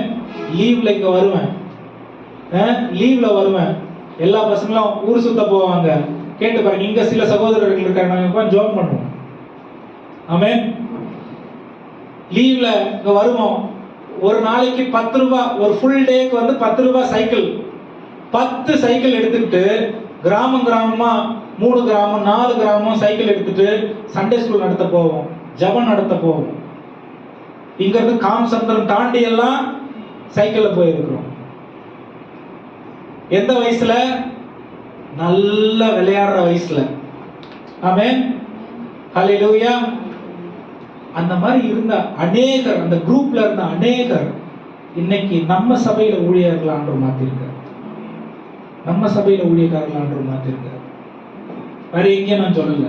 Speaker 1: லீவ்ல இங்க வருவேன், லீவ்ல வருவேன். எல்லா பசங்களும் ஊர் சுத்த போவாங்க. கேட்டு பாருங்க, இங்க சில சகோதரர்கள் இருக்காங்க, நாங்க ஜோம் பண்ணுவோம். ஆமென். லீவ்ல இங்க வருவோம். ஒரு நாளைக்கு 10 ரூபாய், ஒரு ஃபுல் டேக்கு வந்து 10 ரூபாய் சைக்கிள், 10 சைக்கிள் எடுத்துக்கிட்டு கிராமமா 3 கிராமம் 4 கிராமம் சைக்கிள் எடுத்துட்டு சண்டே ஸ்கூல் நடத்த போவோம், ஜபம் நடத்த போவோம். இங்க இருந்து காமசந்திரம் தாண்டி எல்லாம் சைக்கிள்ல போயிருக்கிறோம். எந்த வயசுல? நல்ல விளையாடுற வயசுல. ஆமென். ஹல்லேலூயா. அந்த மாதிரி இருந்த அநேகர், அந்த குரூப்ல இருந்த அநேகர் இன்னைக்கு நம்ம சபையில ஊழியர்களான்ற மாத்திருக்கார். நம்ம சபையில ஊழியக்காரர்களான்ற மாத்திருக்கார். வேற எங்கேயும் நான் சொல்லல.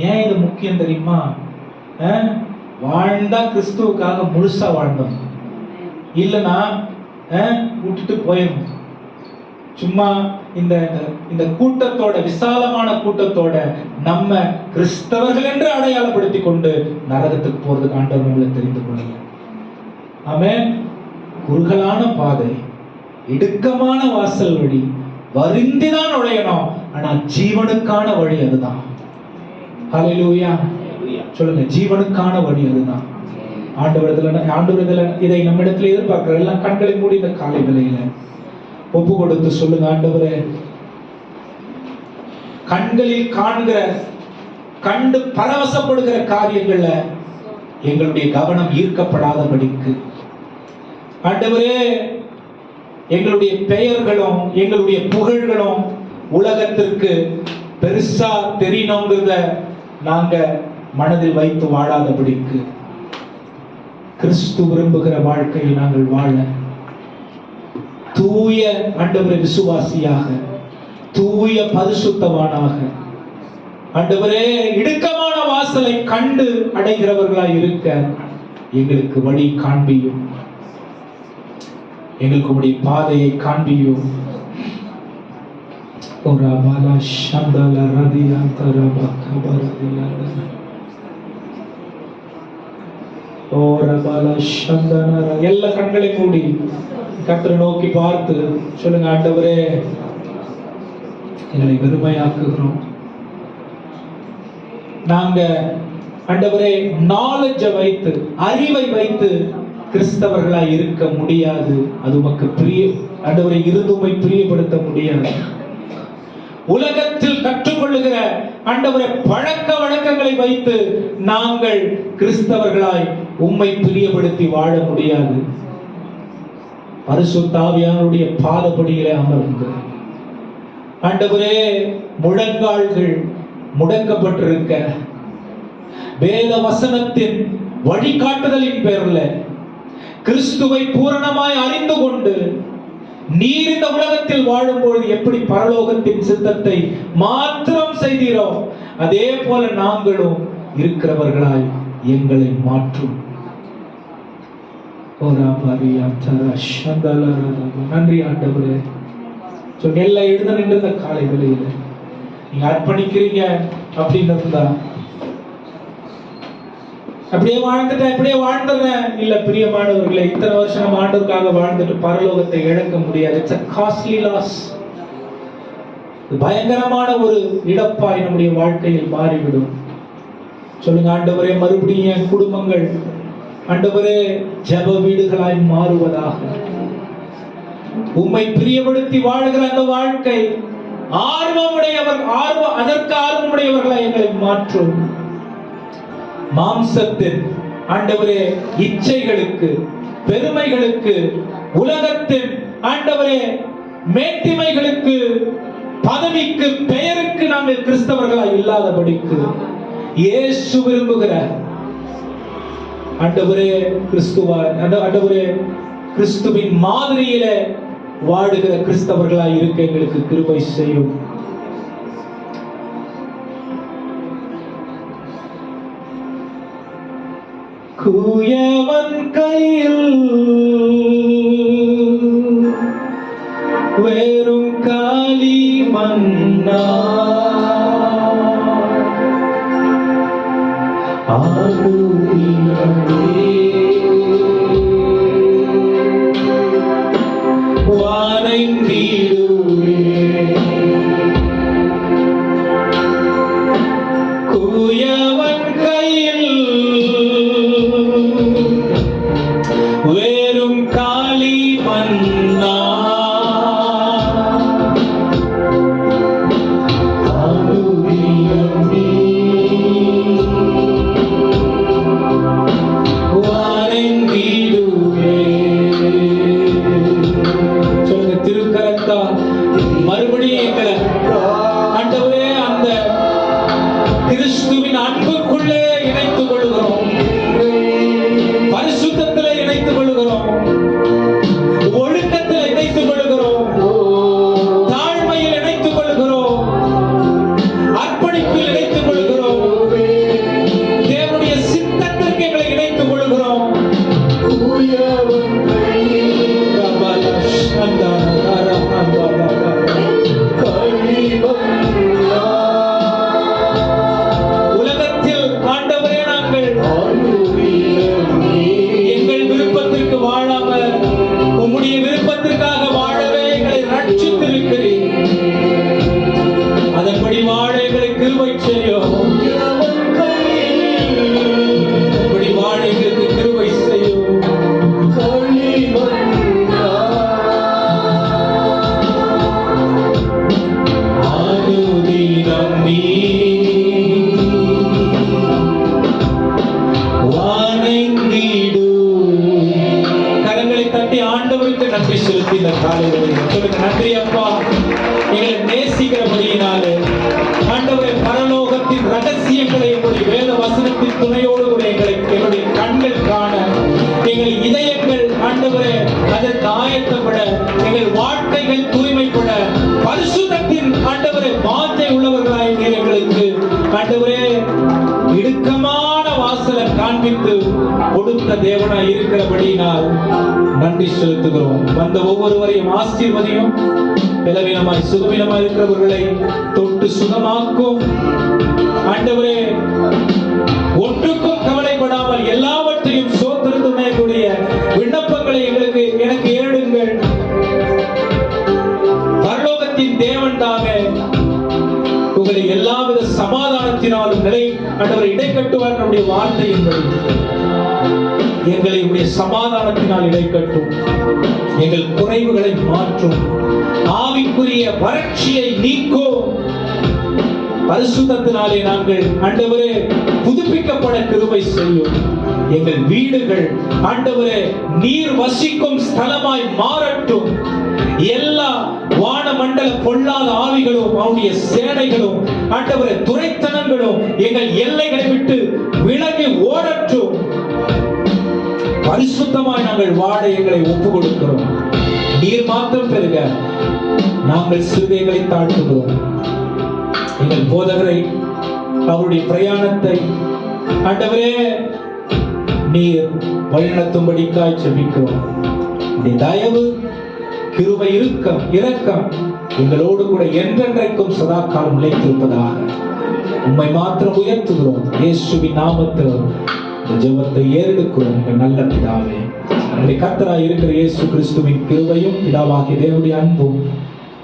Speaker 1: ஏன் இது முக்கியம் தெரியுமா? வாழ்ந்தா கிறிஸ்துவுக்காக முழுசா வாழ்ந்தோம், இல்லைன்னா விட்டுட்டு போயிடும். சும்மா இந்த கூட்டத்தோட, விசாலமான கூட்டத்தோட நம்ம கிறிஸ்தவர்கள் என்று அடையாளப்படுத்திக் கொண்டு நரகத்துக்கு போறதுக்கு ஆண்டவர் நம்மளை தெரிந்து கொள்ளல. ஆமென். குறுகலான பாதை, இடுக்கமான வாசல் வழி, வருந்திதான் நுழையணும். ஆனா ஜீவனுக்கான வழி அதுதான். ஹல்லேலூயா. சொல்லுங்க, ஜீவனுக்கான வழி அதுதான். ஆண்டவர் இதை நம்மிடத்தில் எதிர்பார்க்கிற எல்லாம் கண்களை மூடி இந்த காலை வேளையில ஒப்பு கொடுத்து சொல்லுங்க, ஆண்டவரே, கண்களில் காண்கிற, கண்டு பரவசப்படுகிற காரியங்கள்ல எங்களுடைய கவனம் ஈர்க்கப்படாதபடிக்கு ஆண்டவரே, எங்களுடைய பெயர்களும் எங்களுடைய புகழ்களும் உலகத்திற்கு பெருசா தெரியணுங்கிறத நாங்க மனதில் வைத்து வாழாதபடிக்கு கிறிஸ்து விரும்புகிற வாழ்க்கையை நாங்கள் வாழ தூய ஆண்டவரே விசுவாசியாக, தூய பரிசுத்தவானாக, ஆண்டவரே இடுக்கமான வாசலை கண்டு அடைகிறவர்களாய் இருக்க எங்களுக்கு வழி காண்பியும், எங்களுக்கு உடைய பாதையை காண்பியும். எல்லா கண்களை மூடி கர்த்தரை நோக்கி பார்த்து சொல்லுங்க, ஆண்டவரே எங்களை வெறுமையாக்குகிறோம். நாங்க ஆண்டவரே நாலேஜ் வைத்து, அறிவை வைத்து கிறிஸ்தவர்களாய் இருக்க முடியாது. அது உமக்கு பிரிய ஆண்டவரே இருந்துமை பிரியப்படுத்த முடியாது. உலகத்தில் கற்றுக்கொள்ளுகிற ஆண்டவரே பழக்க வழக்கங்களை வைத்து நாங்கள் கிறிஸ்தவர்களாய் உம்மை பிரியப்படுத்தி வாழ முடியாது. பரிசுத்த ஆவியானவருடைய பாதப்படியிலே அமர்ந்து ஆண்டவரே முழங்கால்கள் முடக்கப்பட்டிருக்க வேத வசனத்தின் வழிகாட்டுதலின் பேர்ல கிறிஸ்துவை பூரணமாய் அறிந்து கொண்டு நீர் இந்த உலகத்தில் வாழும்பொழுது எப்படி பரலோகத்தின் சித்தத்தை மாத்திரம் செய்தீரோ அதே போல நாங்களும் இருக்கிறவர்களாய் எங்களை மாற்றும். நன்றி ஆண்டவரே. எல்லாம் எழுத நின்ற காலை வேளையில நீங்க அர்ப்பணிக்கிறீங்க அப்படின்னு இருந்தா அப்படியே வாழ்ந்துட்டேன், அப்படியே வாழ்ந்துடுறேன் இல்ல. பிரியமானவர்களே, இத்தனை வருஷம் நம்ம ஆண்டவருக்காக வாழ்ந்துட்டு பரலோகத்தை இழக்க முடியாது. It's a costly loss. பயங்கரமான ஒரு இழப்பாய் நம்முடைய வாழ்க்கையில் மாறிவிடும். சொல்லுங்க, ஆண்டவரே மறுபடியும் என் குடும்பங்கள் ஆண்டவரே ஜெப வீடுகளாய் மாறுவதாக. உம்மை பிரியப்படுத்தி வாழுகிற அந்த வாழ்க்கை அதற்கு ஆர்வமுடையவர்களாய் எங்களை மாற்றும். மாம்சத்தின் ஆண்டவரே இச்சைகளுக்கு, பெருமைகளுக்கு, உலகத்தின் ஆண்டவரே மேட்டிமைகளுக்கு, பதவிக்கு, பெயருக்கு நாங்கள் கிறிஸ்தவர்களாய் இல்லாதபடிக்கு இயேசு விரும்புகிற ஆண்டவரே ஆண்டவரே கிறிஸ்துவின் மாதிரியில வாழுகிற கிறிஸ்தவர்களாய் இருக்க எங்களுக்கு கிருபை செய்யும். குயவன் கையில் வெறும் காலி மன்னா வானை
Speaker 4: தூயவன் கையில் களிமண்ணா.
Speaker 1: உலகத்தில் ஆண்டவரே நாங்கள்
Speaker 4: ஆளுகிறவனே,
Speaker 1: எங்கள் விருப்பத்திற்கு வாழாமல் உம்முடைய விருப்பத்திற்காக வாழவே எங்களை ரட்சித்திருக்கிறீர். அதன்படி வாழ எங்களை கிருபை செய்யும்.
Speaker 4: தூயவன் கையில்
Speaker 1: அப்படி வாழ எங்களுக்கு கிருபை செய்யும்.
Speaker 4: களிமண்ணா.
Speaker 1: ஆனுதினம் நீ வணங்கிடு. கரங்களை தட்டி ஆண்டவருக்கு நன்றி செலுத்தி இந்த காலையில் சொல்லுங்க, நன்றி அப்பா, எங்களை நேசிக்கிறபடியினாலே. ஆண்டவரே, பரலோகத்தின் ரகசியங்களை எங்களுடைய வேத வசனத்தின் துணையோடு கூட எங்களுடைய கண்கள் காண, எங்கள் இதயங்கள் ஆண்டவரே அதற்கு ஆயத்தப்பட, எங்கள் வாழ்க்கைகள் தூய்மைப்பட, பரிசுத்தத்தின் ஆண்டவரே வாஞ்சை உள்ளவர்களாய் நீர் எங்களுக்கு ஆண்டவரே இடுக்கமான வாசலை காண்பித்து கொடுத்த தேவனாய் இருக்கிறபடியினால் நன்றி செலுத்துகிறோம். வந்த ஒவ்வொருவரையும் ஆசீர்வதியும். பலவீனமாய் சுகவீனமாய் இருக்கிறவர்களை தொட்டு சுகமாக்கும். ஆண்டவரே, ஒன்றுக்கும் கவலைப்படாமல் எல்லாவற்றையும் சோத்திரத்துடைய விண்ணப்பங்களை எனக்கு ஏடுங்கள். பரலோகத்தின் தேவன் தாமே உங்களை எல்லாவித சமாதானத்தினாலும் ஆண்டவரை இடைக்கட்டுவார். நம்முடைய வார்த்தையின்படி எங்களை உடைய சமாதானத்தினால் இடைக்கட்டும். எங்கள் குறைவுகளை மாற்றும். ஆவிக்குரிய வறட்சியை நீக்கும். பரிசுத்தத்தினாலே நாங்கள் ஆண்டவரே புதுப்பிக்கப்பட கிருபை செய்யும். எங்கள் வீடுகள் ஆண்டவரே நீர் வசிக்கும் ஸ்தலமாய் மாறட்டும். எல்லா வானமண்டல பொல்லாத ஆவிகளும் அவனுடைய சேனைகளும் ஆண்டவரே துரைத்தனங்களும் எங்கள் எல்லைகளை விட்டு விலகி ஓடட்டும். பரிசுத்தமாய் நாங்கள் வாழ எங்களை ஒப்புக் கொடுக்கிறோம். நீர் மாத்திரம் பெருக, நாங்கள் சிறுகைகளை தாழ்த்துகிறோம். எங்கள் போதகரை அவருடைய பிரயாணத்தை ஆண்டவரே நீர் வழிநடத்தும்படிக்காய் செபிக்கிறோம். தயவு, கிருபை, இரக்கம் எங்களோடு கூட என்றென்றைக்கும் சதா காலம் நிலைத்திருப்பதாக உம்மை மாத்திரம் உயர்த்துகிறோம். இயேசுவின் நாமத்தில் இந்த ஜெபத்தை ஏறெடுக்கிறோம். எங்கள் நல்ல பிதாவே, நம்முடைய கர்த்தராய் இருக்கிற இயேசு கிறிஸ்துவின் கிருபையும் பிதாவாகிய தேவனுடைய அன்பும்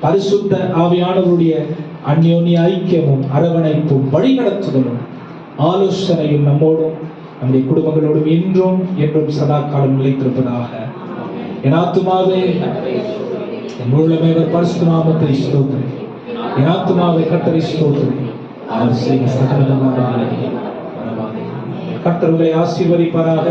Speaker 1: பரிசுத்த ஆவியானவருடைய அந்யோன்ய ஐக்கியமும் அரவணைப்பும் வழிநடத்துதலும் ஆலோசனையும் நம்மோடும் நம்முடைய குடும்பங்களோடும் இன்றும் என்றும் சதா காலம் நிலைத்திருப்பதாக. என் ஆத்துமாவே என் முழுமே பரிசுத்த நாமத்தை ஸ்தோத்திரி. என் ஆத்துமாவே கர்த்தரை ஸ்தோத்திரி. அவர் செய்த சகல நன்மைகளை மறவாதே. கர்த்தர் உங்களை ஆசீர்வதிப்பாராக.